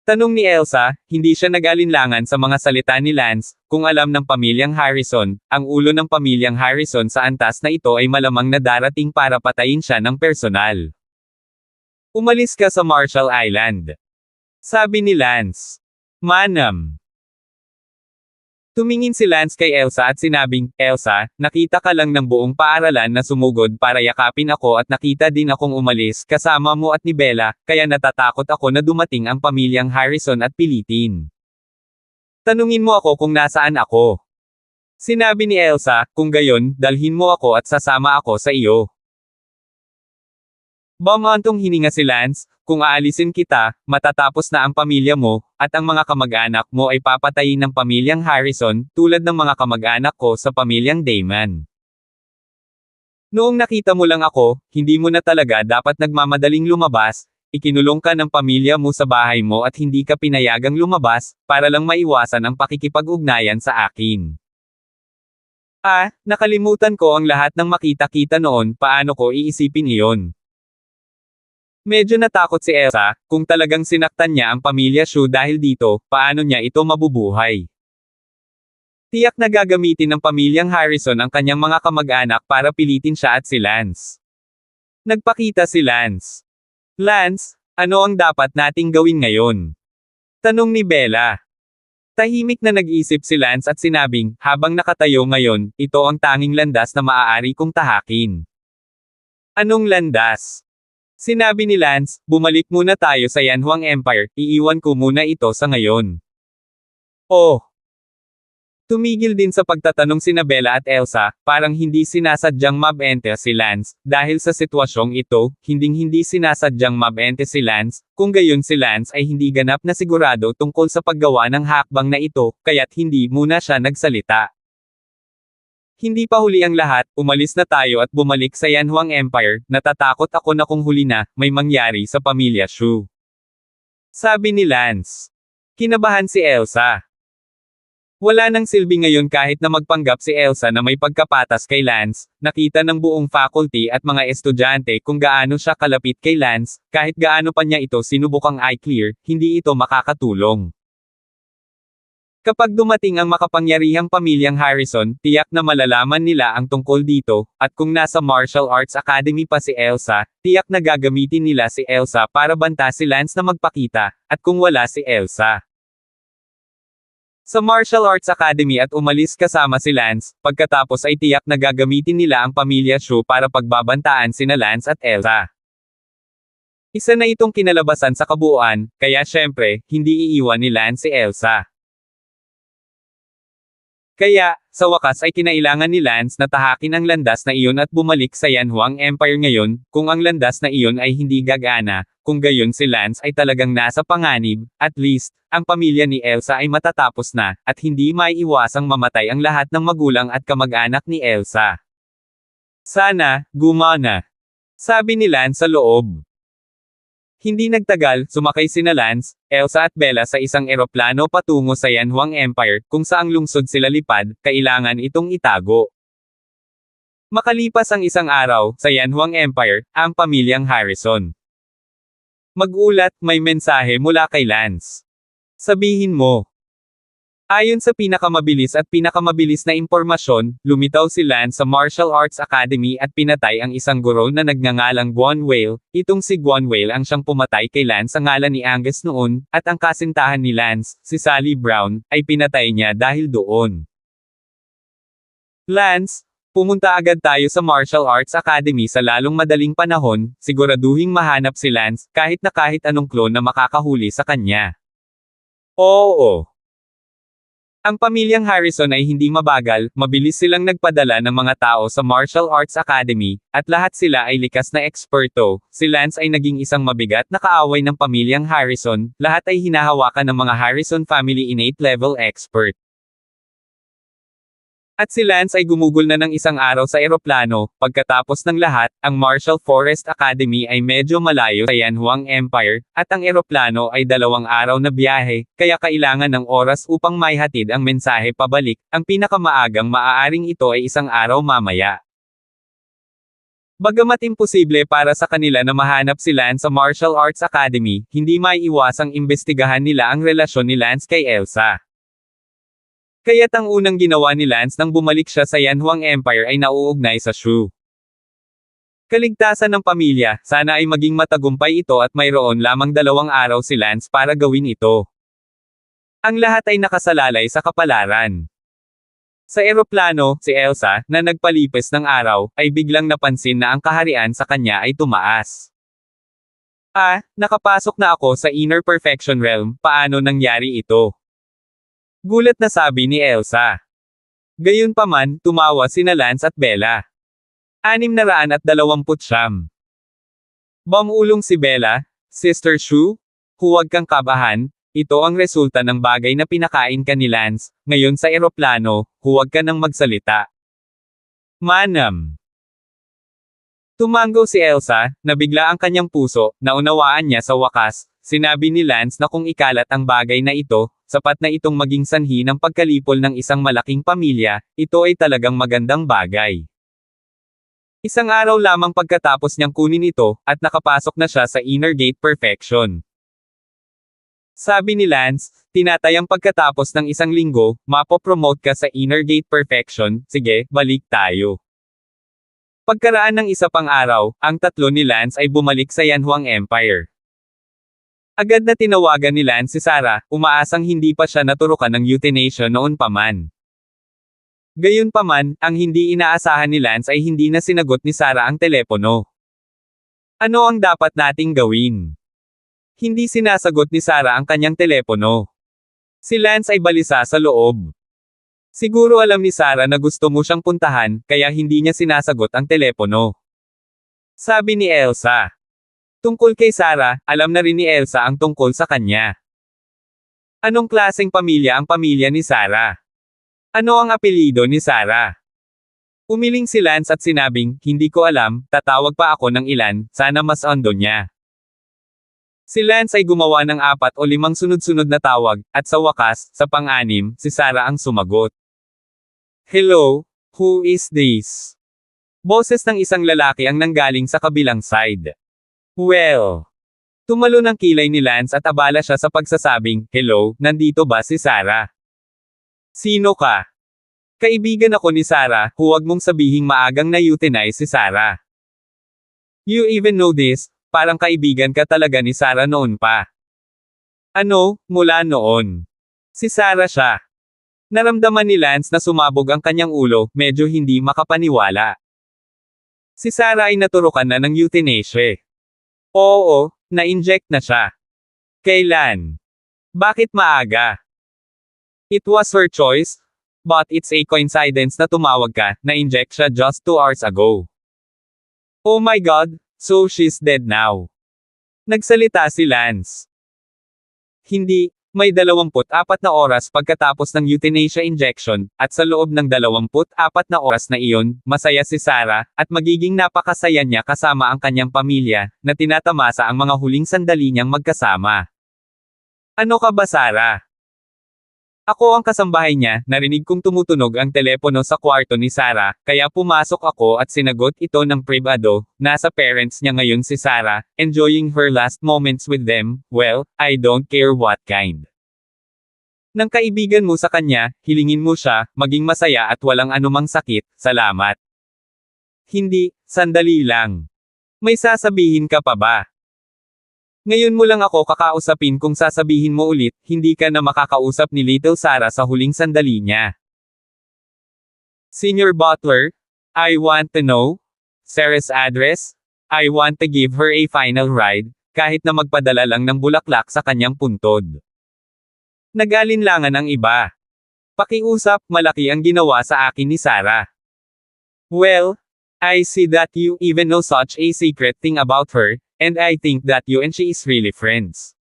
Tanong ni Elsa, hindi siya nag-alinlangan sa mga salita ni Lance, kung alam ng pamilyang Harrison, ang ulo ng pamilyang Harrison sa antas na ito ay malamang na darating para patayin siya ng personal. Umalis ka sa Marshall Island. Sabi ni Lance. Manam. Tumingin si Lance kay Elsa at sinabing, Elsa, nakita ka lang ng buong paaralan na sumugod para yakapin ako at nakita din akong umalis kasama mo at ni Bella, kaya natatakot ako na dumating ang pamilyang Harrison at pilitin. Tanungin mo ako kung nasaan ako. Sinabi ni Elsa, kung gayon, dalhin mo ako at sasama ako sa iyo. Bumantong hininga si Lance, kung aalisin kita, matatapos na ang pamilya mo, at ang mga kamag-anak mo ay papatayin ng pamilyang Harrison, tulad ng mga kamag-anak ko sa pamilyang Damon. Noong nakita mo lang ako, hindi mo na talaga dapat nagmamadaling lumabas, ikinulong ka ng pamilya mo sa bahay mo at hindi ka pinayagang lumabas, para lang maiwasan ang pakikipag-ugnayan sa akin. Nakalimutan ko ang lahat ng makita-kita noon, paano ko iisipin iyon? Medyo natakot si Elsa, kung talagang sinaktan niya ang pamilya Shu dahil dito, paano niya ito mabubuhay? Tiyak na gagamitin ng pamilyang Harrison ang kanyang mga kamag-anak para pilitin siya at si Lance. Nagpakita si Lance. Lance, ano ang dapat nating gawin ngayon? Tanong ni Bella. Tahimik na nag-isip si Lance at sinabing, habang nakatayo ngayon, ito ang tanging landas na maaari kong tahakin. Anong landas? Sinabi ni Lance, bumalik muna tayo sa Yanhuang Empire, iiwan ko muna ito sa ngayon. Oh! Tumigil din sa pagtatanong sina Bella at Elsa, parang hindi sinasadyang mabente si Lance, dahil sa sitwasyong ito, hindi sinasadyang mabente si Lance, kung gayon si Lance ay hindi ganap na sigurado tungkol sa paggawa ng hakbang na ito, kaya't hindi muna siya nagsalita. Hindi pa huli ang lahat, umalis na tayo at bumalik sa Yanhuang Empire, natatakot ako na kung huli na, may mangyari sa pamilya Shu. Sabi ni Lance. Kinabahan si Elsa. Wala nang silbi ngayon kahit na magpanggap si Elsa na may pagkapatas kay Lance, nakita ng buong faculty at mga estudyante kung gaano siya kalapit kay Lance, kahit gaano pa niya ito sinubukang i-clear, hindi ito makakatulong. Kapag dumating ang makapangyarihang pamilyang Harrison, tiyak na malalaman nila ang tungkol dito, at kung nasa Martial Arts Academy pa si Elsa, tiyak na gagamitin nila si Elsa para banta si Lance na magpakita, at kung wala si Elsa, sa Martial Arts Academy at umalis kasama si Lance, pagkatapos ay tiyak na gagamitin nila ang pamilya Shu para pagbabantaan sina Lance at Elsa. Isa na itong kinalabasan sa kabuuan, kaya syempre, hindi iiwan ni Lance si Elsa. Kaya, sa wakas ay kinailangan ni Lance na tahakin ang landas na iyon at bumalik sa Yanhuang Empire ngayon, kung ang landas na iyon ay hindi gagana, kung gayon si Lance ay talagang nasa panganib, at least, ang pamilya ni Elsa ay matatapos na, at hindi maiiwasang mamatay ang lahat ng magulang at kamag-anak ni Elsa. Sana, gumana. Sabi ni Lance sa loob. Hindi nagtagal, sumakay sina Lance, Elsa at Bella sa isang eroplano patungo sa Yanhuang Empire, kung saang lungsod sila lipad, kailangan itong itago. Makalipas ang isang araw, sa Yanhuang Empire, ang pamilyang Harrison. Mag-ulat, may mensahe mula kay Lance. Sabihin mo. Ayon sa pinakamabilis na impormasyon, lumitaw si Lance sa Martial Arts Academy at pinatay ang isang guro na nagngangalang Guan Whale. Itong si Guan Whale ang siyang pumatay kay Lance sa ngalan ni Angus noon, at ang kasintahan ni Lance, si Sally Brown, ay pinatay niya dahil doon. Lance, pumunta agad tayo sa Martial Arts Academy sa lalong madaling panahon, siguraduhing mahanap si Lance, kahit anong clone na makakahuli sa kanya. Oo. Ang pamilyang Harrison ay hindi mabagal, mabilis silang nagpadala ng mga tao sa Martial Arts Academy, at lahat sila ay likas na eksperto. Si Lance ay naging isang mabigat na kaaway ng pamilyang Harrison, lahat ay hinahawakan ng mga Harrison family innate level expert. At si Lance ay gumugol na ng isang araw sa eroplano. Pagkatapos ng lahat, ang Martial Forest Academy ay medyo malayo sa Yanhuang Empire, at ang eroplano ay 2 araw na biyahe, kaya kailangan ng oras upang maihatid ang mensahe pabalik. Ang pinakamaagang maaaring ito ay 1 araw mamaya. Bagamat imposible para sa kanila na mahanap si Lance sa Martial Arts Academy, hindi maiiwasang imbestigahan nila ang relasyon ni Lance kay Elsa. Kaya't ang unang ginawa ni Lance nang bumalik siya sa Yanhuang Empire ay nauugnay sa Shu. Kaligtasan ng pamilya, sana ay maging matagumpay ito at mayroon lamang 2 araw si Lance para gawin ito. Ang lahat ay nakasalalay sa kapalaran. Sa eroplano, si Elsa, na nagpalipis ng araw, ay biglang napansin na ang kaharian sa kanya ay tumaas. Nakapasok na ako sa Inner Perfection Realm, paano nangyari ito? Gulat na sabi ni Elsa. Gayunpaman, tumawa sina Lance at Bella. 629. Bamulong si Bella, Sister Shu, huwag kang kabahan, ito ang resulta ng bagay na pinakain ka ni Lance, ngayon sa eroplano, huwag ka nang magsalita. Manam. Tumango si Elsa, nabigla ang kanyang puso, naunawaan niya sa wakas, sinabi ni Lance na kung ikalat ang bagay na ito, sapat na itong maging sanhi ng pagkalipol ng isang malaking pamilya, ito ay talagang magandang bagay. 1 araw lamang pagkatapos niyang kunin ito, at nakapasok na siya sa Inner Gate Perfection. Sabi ni Lance, tinatayang pagkatapos ng 1 linggo, mapopromote ka sa Inner Gate Perfection, sige, balik tayo. Pagkaraan ng 1 pang araw, ang 3 ni Lance ay bumalik sa Yanhuang Empire. Agad na tinawagan ni Lance si Sarah, umaasang hindi pa siya naturukan ng euthanasia noon pa man. Gayunpaman, ang hindi inaasahan ni Lance ay hindi na sinagot ni Sarah ang telepono. Ano ang dapat nating gawin? Hindi sinasagot ni Sarah ang kanyang telepono. Si Lance ay balisa sa loob. Siguro alam ni Sarah na gusto mo siyang puntahan, kaya hindi niya sinasagot ang telepono. Sabi ni Elsa. Tungkol kay Sarah, alam na rin ni Elsa ang tungkol sa kanya. Anong klaseng pamilya ang pamilya ni Sarah? Ano ang apelyido ni Sarah? Umiling si Lance at sinabing, hindi ko alam, tatawag pa ako ng ilan, sana mas ondo niya. Si Lance ay gumawa ng 4 o 5 sunod-sunod na tawag, at sa wakas, sa pang-6, si Sarah ang sumagot. Hello, who is this? Boses ng isang lalaki ang nanggaling sa kabilang side. Well. Tumalo ng kilay ni Lance at abala siya sa pagsasabing, hello, nandito ba si Sarah? Sino ka? Kaibigan ako ni Sarah, huwag mong sabihing maagang na-euthanize si Sarah. You even know this, parang kaibigan ka talaga ni Sarah noon pa. Ano, mula noon? Si Sarah siya. Naramdaman ni Lance na sumabog ang kanyang ulo, medyo hindi makapaniwala. Si Sarah ay naturukan na ng euthanasia. Oo, na-inject na siya. Kailan? Bakit maaga? It was her choice, but it's a coincidence na tumawag ka, na-inject siya just 2 hours ago. Oh my God, so she's dead now. Nagsalita si Lance. Hindi, may 24 na oras pagkatapos ng euthanasia injection, at sa loob ng 24 na oras na iyon, masaya si Sarah, at magiging napakasaya niya kasama ang kanyang pamilya, na tinatamasa ang mga huling sandali niyang magkasama. Ano ka ba, Sarah? Ako ang kasambahay niya, narinig kong tumutunog ang telepono sa kwarto ni Sarah, kaya pumasok ako at sinagot ito ng pribado. Nasa parents niya ngayon si Sarah, enjoying her last moments with them. Well, I don't care what kind. Nang kaibigan mo sa kanya, hilingin mo siya, maging masaya at walang anumang sakit, salamat. Hindi, sandali lang. May sasabihin ka pa ba? Ngayon mo lang ako kakausapin kung sasabihin mo ulit, hindi ka na makakausap ni Little Sarah sa huling sandali niya. Senior Butler, I want to know Sarah's address. I want to give her a final ride, kahit na magpadala lang ng bulaklak sa kanyang puntod. Nag-alinlangan ang iba. Pakiusap, malaki ang ginawa sa akin ni Sarah. Well, I see that you even know such a secret thing about her, and I think that you and she is really friends.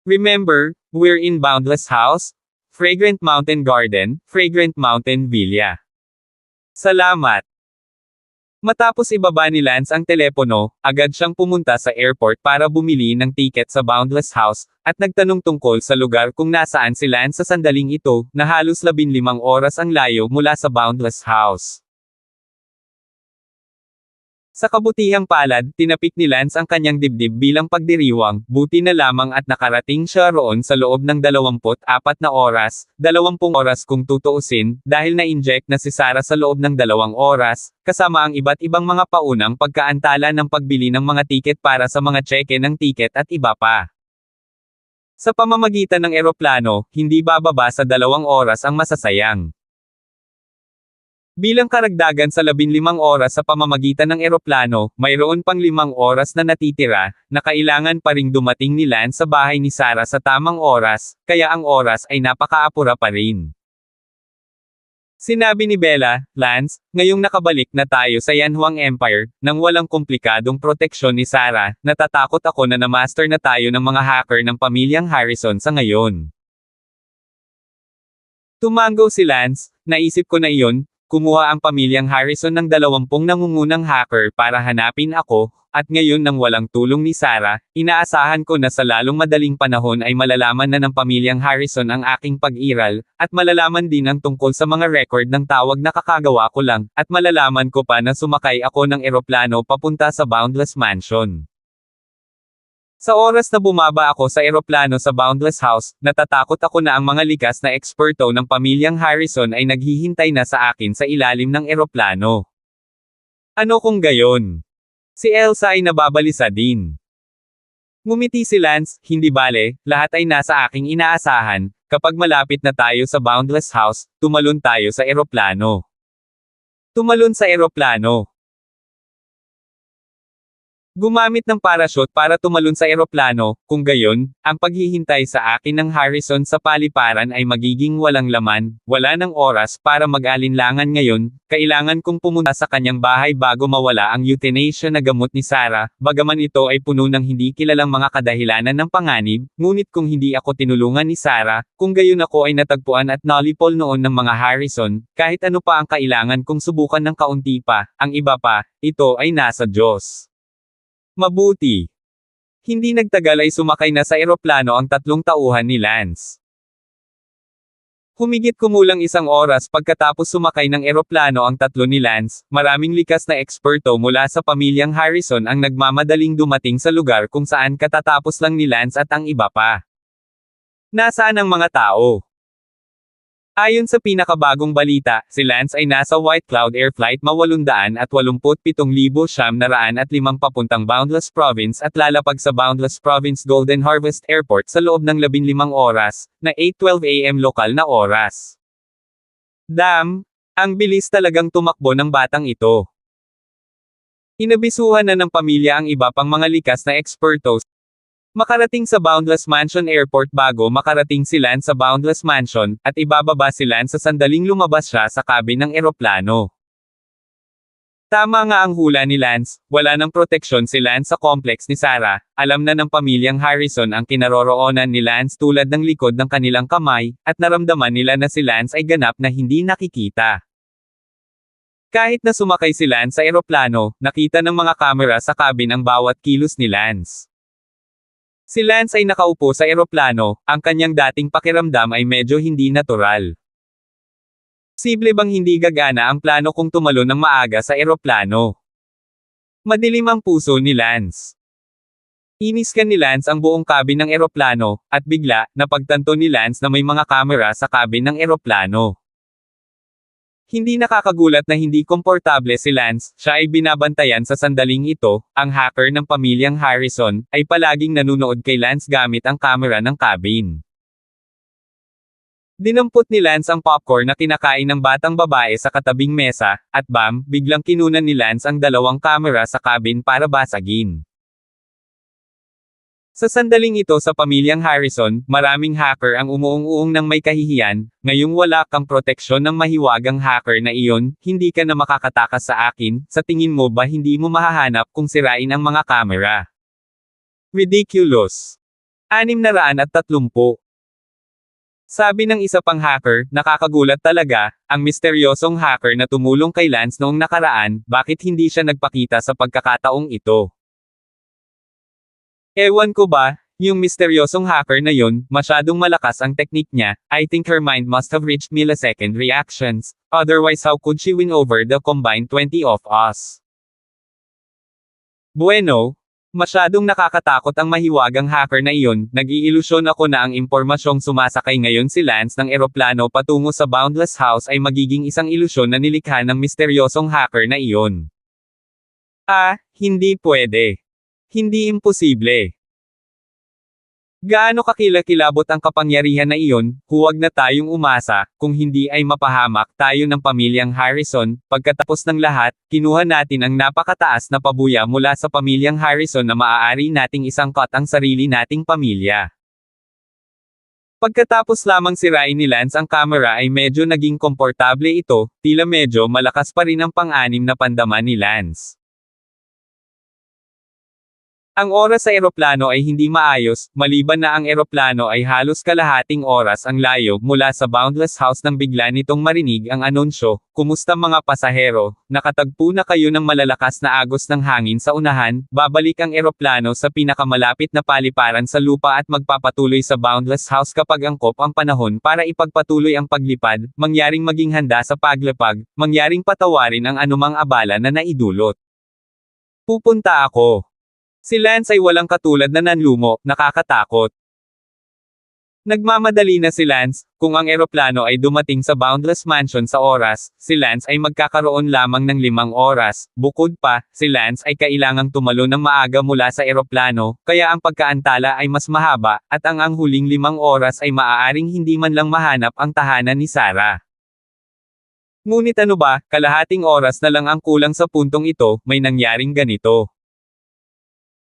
Remember, we're in Boundless House, Fragrant Mountain Garden, Fragrant Mountain Villa. Salamat. Matapos ibaba ni Lance ang telepono, agad siyang pumunta sa airport para bumili ng tiket sa Boundless House, at nagtanong tungkol sa lugar kung nasaan si Lance sa sandaling ito, na halos 15 oras ang layo mula sa Boundless House. Sa kabutihang palad, tinapik ni Lance ang kanyang dibdib bilang pagdiriwang, buti na lamang at nakarating siya roon sa loob ng 24 na oras, 20 oras kung tutuusin, dahil na-inject na si Sarah sa loob ng 2 oras, kasama ang iba't ibang mga paunang pagkaantala ng pagbili ng mga tiket para sa mga tseke ng tiket at iba pa. Sa pamamagitan ng eroplano, hindi bababa sa 2 oras ang masasayang. Bilang karagdagan sa 15 oras sa pamamagitan ng eroplano, mayroon pang 5 oras na natitira, na kailangan pa ring dumating ni Lance sa bahay ni Sarah sa tamang oras, kaya ang oras ay napakaapura pa rin. Sinabi ni Bella, Lance, ngayong nakabalik na tayo sa Yanhuang Empire, nang walang komplikadong proteksyon ni Sarah, natatakot ako na na-master na tayo ng mga hacker ng pamilyang Harrison sa ngayon. Tumango si Lance, naisip ko na iyon. Kumuha ang pamilyang Harrison ng 20 nangungunang hacker para hanapin ako, at ngayon nang walang tulong ni Sarah, inaasahan ko na sa lalong madaling panahon ay malalaman na ng pamilyang Harrison ang aking pag-iral, at malalaman din ang tungkol sa mga record ng tawag na kakagawa ko lang, at malalaman ko pa na sumakay ako ng eroplano papunta sa Boundless Mansion. Sa oras na bumaba ako sa eroplano sa Boundless House, natatakot ako na ang mga likas na eksperto ng pamilyang Harrison ay naghihintay na sa akin sa ilalim ng eroplano. Ano kung gayon? Si Elsa ay nababalisa din. Ngumiti si Lance, hindi bale, lahat ay nasa aking inaasahan, kapag malapit na tayo sa Boundless House, tumalon tayo sa eroplano. Tumalon sa eroplano. Gumamit ng parachute para tumalon sa eroplano, kung gayon, ang paghihintay sa akin ng Harrison sa paliparan ay magiging walang laman, wala ng oras para mag-alinlangan ngayon, kailangan kong pumunta sa kanyang bahay bago mawala ang euthanasia na gamot ni Sarah, bagaman ito ay puno ng hindi kilalang mga kadahilanan ng panganib, ngunit kung hindi ako tinulungan ni Sarah, kung gayon ako ay natagpuan at nalipol noon ng mga Harrison, kahit ano pa ang kailangan kong subukan ng kaunti pa, ang iba pa, ito ay nasa Diyos. Mabuti. Hindi nagtagal ay sumakay na sa eroplano ang 3 tauhan ni Lance. Humigit kumulang 1 oras pagkatapos sumakay ng eroplano ang 3 ni Lance, maraming likas na eksperto mula sa pamilyang Harrison ang nagmamadaling dumating sa lugar kung saan katatapos lang ni Lance at ang iba pa. Nasaan ang mga tao? Ayon sa pinakabagong balita, si Lance ay nasa White Cloud Air Flight Ma 887,905 papuntang Boundless Province at lalapag sa Boundless Province Golden Harvest Airport sa loob ng 15 oras, na 8:12 AM lokal na oras. Damn! Ang bilis talagang tumakbo ng batang ito. Inabisuhan na ng pamilya ang iba pang mga likas na eksperto makarating sa Boundless Mansion Airport bago makarating si Lance sa Boundless Mansion, at ibababa si Lance sa sandaling lumabas siya sa cabin ng eroplano. Tama nga ang hula ni Lance, wala ng proteksyon si Lance sa complex ni Sarah, alam na ng pamilyang Harrison ang kinaroroonan ni Lance tulad ng likod ng kanilang kamay, at naramdaman nila na si Lance ay ganap na hindi nakikita. Kahit na sumakay si Lance sa eroplano, nakita ng mga kamera sa cabin ang bawat kilos ni Lance. Si Lance ay nakaupo sa eroplano, ang kanyang dating pakiramdam ay medyo hindi natural. Posible bang hindi gagana ang plano kung tumalon ng maaga sa eroplano? Madilim ang puso ni Lance. Iniskan ni Lance ang buong cabin ng eroplano, at bigla, napagtanto ni Lance na may mga kamera sa cabin ng eroplano. Hindi nakakagulat na hindi komportable si Lance, siya ay binabantayan sa sandaling ito, ang hacker ng pamilyang Harrison, ay palaging nanunood kay Lance gamit ang kamera ng cabin. Dinampot ni Lance ang popcorn na kinakain ng batang babae sa katabing mesa, at bam, biglang kinunan ni Lance ang dalawang kamera sa cabin para basagin. Sa sandaling ito sa pamilyang Harrison, maraming hacker ang umuung-uong ng may kahihiyan, ngayong wala kang proteksyon ng mahiwagang hacker na iyon, hindi ka na makakatakas sa akin, sa tingin mo ba hindi mo mahahanap kung sirain ang mga kamera? Ridiculous. 630. Sabi ng isa pang hacker, nakakagulat talaga, ang misteryosong hacker na tumulong kay Lance noong nakaraan, bakit hindi siya nagpakita sa pagkakataong ito? Ewan ko ba, yung misteryosong hacker na yun, masyadong malakas ang teknik niya, I think her mind must have reached millisecond reactions, otherwise how could she win over the combined 20 of us? Bueno, masyadong nakakatakot ang mahiwagang hacker na iyon, nag-iilusyon ako na ang impormasyong sumasakay ngayon si Lance ng eroplano patungo sa Boundless House ay magiging isang ilusyon na nilikha ng misteryosong hacker na iyon. Hindi pwede. Hindi imposible. Gaano kakilakilabot ang kapangyarihan na iyon, huwag na tayong umasa, kung hindi ay mapahamak tayo ng pamilyang Harrison. Pagkatapos ng lahat, kinuha natin ang napakataas na pabuya mula sa pamilyang Harrison na maaari nating isangkot ang sarili nating pamilya. Pagkatapos lamang sirain ni Lance ang kamera ay medyo naging komportable ito, tila medyo malakas pa rin ang pang-anim na pandaman ni Lance. Ang oras sa eroplano ay hindi maayos, maliban na ang eroplano ay halos kalahating oras ang layo mula sa Boundless House nang bigla nitong marinig ang anunsyo, "Kumusta mga pasahero, nakatagpo na kayo ng malalakas na agos ng hangin sa unahan, babalik ang eroplano sa pinakamalapit na paliparan sa lupa at magpapatuloy sa Boundless House kapag angkop ang panahon para ipagpatuloy ang paglipad, mangyaring maging handa sa paglapag, mangyaring patawarin ang anumang abala na naidulot. Pupunta ako." Si Lance ay walang katulad na nanlumo, nakakatakot. Nagmamadali na si Lance, kung ang eroplano ay dumating sa Boundless Mansion sa oras, si Lance ay magkakaroon lamang ng 5 oras, bukod pa, si Lance ay kailangang tumalon ng maaga mula sa eroplano, kaya ang pagkaantala ay mas mahaba, at ang huling 5 oras ay maaaring hindi man lang mahanap ang tahanan ni Sarah. Ngunit ano ba, kalahating oras na lang ang kulang sa puntong ito, may nangyaring ganito.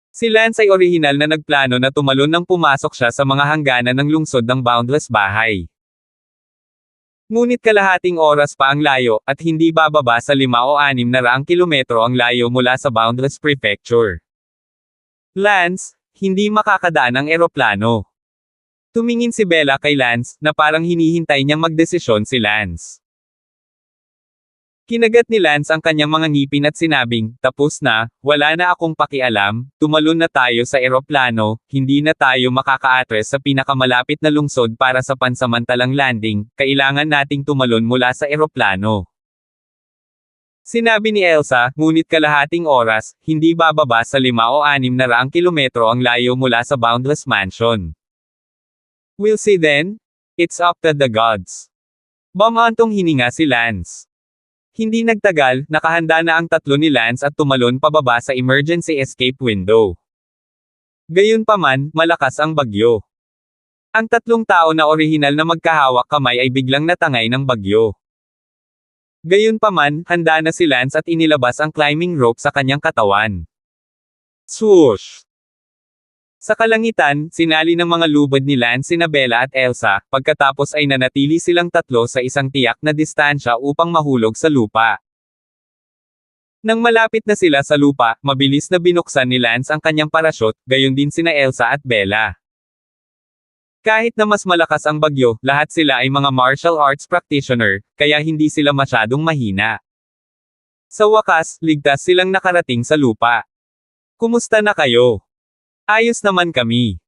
Si Lance ay orihinal na nagplano na tumalon nang pumasok siya sa mga hangganan ng lungsod ng Boundless Bahay. Ngunit kalahating oras pa ang layo, at hindi bababa sa 5 o 600 kilometro ang layo mula sa Boundless Prefecture. Lance, hindi makakadaan ang eroplano. Tumingin si Bella kay Lance, na parang hinihintay niyang magdesisyon si Lance. Kinagat ni Lance ang kanyang mga ngipin at sinabing, "Tapos na, wala na akong pakialam, tumalon na tayo sa eroplano, hindi na tayo makaka-atres sa pinakamalapit na lungsod para sa pansamantalang landing, kailangan nating tumalon mula sa eroplano." Sinabi ni Elsa, ngunit kalahating oras, hindi bababa sa 5 o 600 kilometro ang layo mula sa Boundless Mansion. We'll see then. It's up to the gods. Bumantong hininga si Lance. Hindi nagtagal, nakahanda na ang tatlo ni Lance at tumalon pababa sa emergency escape window. Gayunpaman, malakas ang bagyo. Ang tatlong tao na orihinal na magkahawak kamay ay biglang natangay ng bagyo. Gayunpaman, handa na si Lance at inilabas ang climbing rope sa kanyang katawan. Swoosh! Sa kalangitan, sinali ng mga lubid ni Lance sina Bella at Elsa, pagkatapos ay nanatili silang tatlo sa isang tiyak na distansya upang mahulog sa lupa. Nang malapit na sila sa lupa, mabilis na binuksan ni Lance ang kanyang parachute, gayon din sina Elsa at Bella. Kahit na mas malakas ang bagyo, lahat sila ay mga martial arts practitioner, kaya hindi sila masyadong mahina. Sa wakas, ligtas silang nakarating sa lupa. Kumusta na kayo? Ayos naman kami.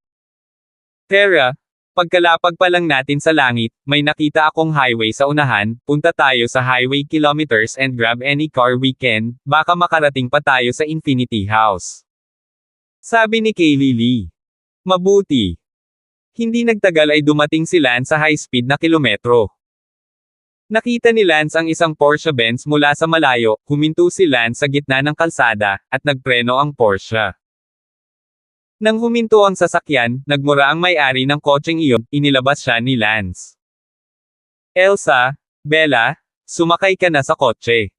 Tara, pagkalapag pa lang natin sa langit, may nakita akong highway sa unahan, punta tayo sa highway kilometers and grab any car we can, baka makarating pa tayo sa Infinity House. Sabi ni Kaylee Lee. Mabuti. Hindi nagtagal ay dumating si Lance sa high-speed na kilometro. Nakita ni Lance ang isang Porsche Benz mula sa malayo, huminto si Lance sa gitna ng kalsada, at nagpreno ang Porsche. Nang huminto ang sasakyan, nagmura ang may-ari ng kotseng iyon, inilabas siya ni Lance. Elsa, Bella, sumakay ka na sa kotse.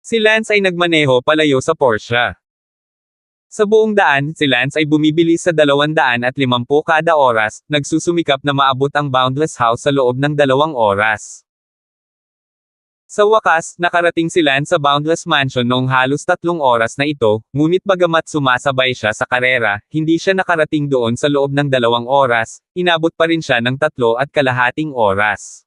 Si Lance ay nagmaneho palayo sa Porsche. Sa buong daan, si Lance ay bumibilis sa 250 kada oras, nagsusumikap na maabot ang Boundless House sa loob ng 2 oras. Sa wakas, nakarating si Lance sa Boundless Mansion noong halos 3 oras na ito, ngunit bagamat sumasabay siya sa karera, hindi siya nakarating doon sa loob ng 2 oras, inabot pa rin siya ng 3.5 oras.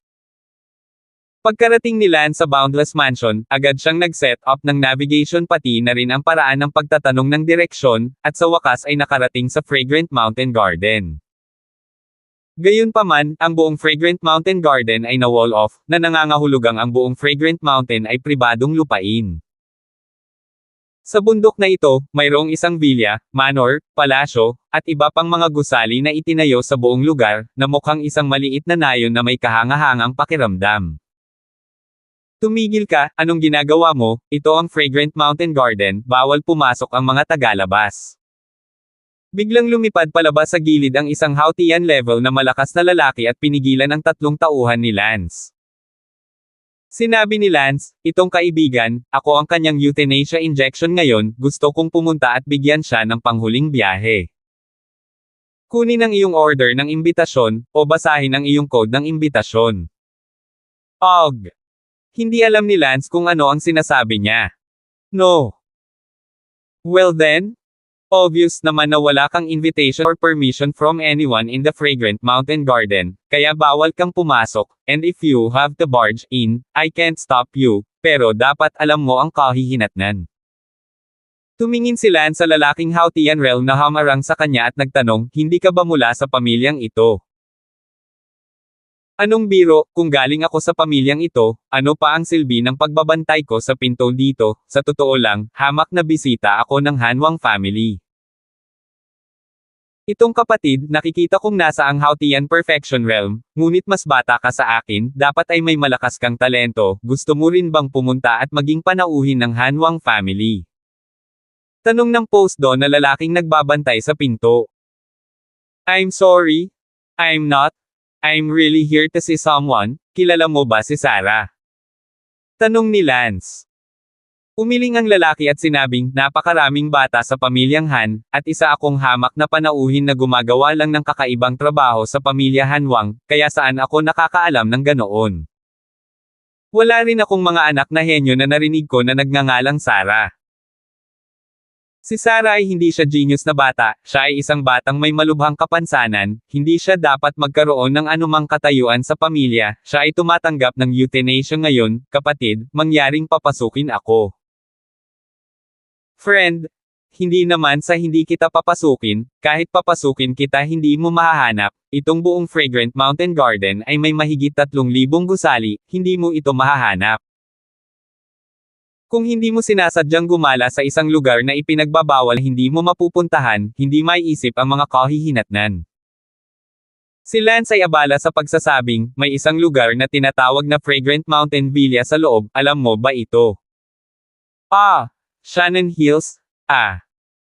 Pagkarating ni Lance sa Boundless Mansion, agad siyang nag-set up ng navigation pati na rin ang paraan ng pagtatanong ng direksyon, at sa wakas ay nakarating sa Fragrant Mountain Garden. Gayunpaman, ang buong Fragrant Mountain Garden ay na-wall off, na nangangahulugang ang buong Fragrant Mountain ay pribadong lupain. Sa bundok na ito, mayroong isang villa, manor, palasyo, at iba pang mga gusali na itinayo sa buong lugar, na mukhang isang maliit na nayon na may kahangahangang pakiramdam. Tumigil ka, anong ginagawa mo? Ito ang Fragrant Mountain Garden, bawal pumasok ang mga tagalabas. Biglang lumipad palabas sa gilid ang isang Hautian level na malakas na lalaki at pinigilan ang 3 tauhan ni Lance. Sinabi ni Lance, itong kaibigan, ako ang kanyang euthanasia injection ngayon, gusto kong pumunta at bigyan siya ng panghuling biyahe. Kunin ang iyong order ng imbitasyon, o basahin ang iyong code ng imbitasyon. Og. Hindi alam ni Lance kung ano ang sinasabi niya. No. Well then, obvious naman na wala kang invitation or permission from anyone in the Fragrant Mountain Garden, kaya bawal kang pumasok, and if you have to barge in, I can't stop you, pero dapat alam mo ang kahihinatnan. Tumingin si Lance sa lalaking Hautian realm na hamarang sa kanya at nagtanong, hindi ka ba mula sa pamilyang ito? Anong biro, kung galing ako sa pamilyang ito, ano pa ang silbi ng pagbabantay ko sa pinto dito? Sa totoo lang, hamak na bisita ako ng Hanwang family. Itong kapatid, nakikita kong nasa ang Hautian Perfection Realm, ngunit mas bata ka sa akin, dapat ay may malakas kang talento, gusto mo rin bang pumunta at maging panauhin ng Hanwang family? Tanong ng post-do na lalaking nagbabantay sa pinto. I'm sorry. I'm not. I'm really here to see someone, kilala mo ba si Sarah? Tanong ni Lance. Umiling ang lalaki at sinabing, napakaraming bata sa pamilyang Han, at isa akong hamak na panauhin na gumagawa lang ng kakaibang trabaho sa pamilya Hanwang, kaya saan ako nakakaalam ng ganoon? Wala rin akong mga anak na henyo na narinig ko na nagngangalang Sarah. Si Sarah ay hindi siya genius na bata, siya ay isang batang may malubhang kapansanan, hindi siya dapat magkaroon ng anumang katayuan sa pamilya, siya ay tumatanggap ng euthanasia ngayon, kapatid, mangyaring papasukin ako. Friend, hindi naman sa hindi kita papasukin, kahit papasukin kita hindi mo mahahanap, itong buong Fragrant Mountain Garden ay may mahigit 3,000 gusali, hindi mo ito mahahanap. Kung hindi mo sinasadyang gumala sa isang lugar na ipinagbabawal hindi mo mapupuntahan, hindi maiisip ang mga kahihinatnan. Si Lance ay abala sa pagsasabing, may isang lugar na tinatawag na Fragrant Mountain Villa sa loob, alam mo ba ito? Ah, Shannon Hills? Ah.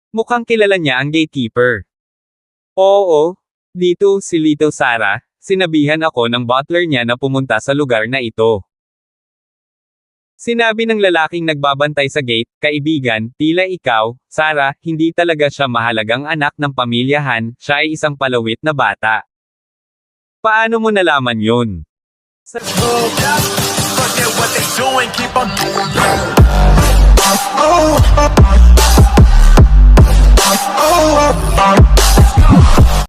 Mukhang kilala niya ang gatekeeper. Oo, dito si Little Sarah, sinabihan ako ng butler niya na pumunta sa lugar na ito. Sinabi ng lalaking nagbabantay sa gate, kaibigan, tila ikaw, Sarah, hindi talaga siya mahalagang anak ng pamilyahan, siya ay isang palawit na bata. Paano mo nalaman yun? Forget what they doing, keep on.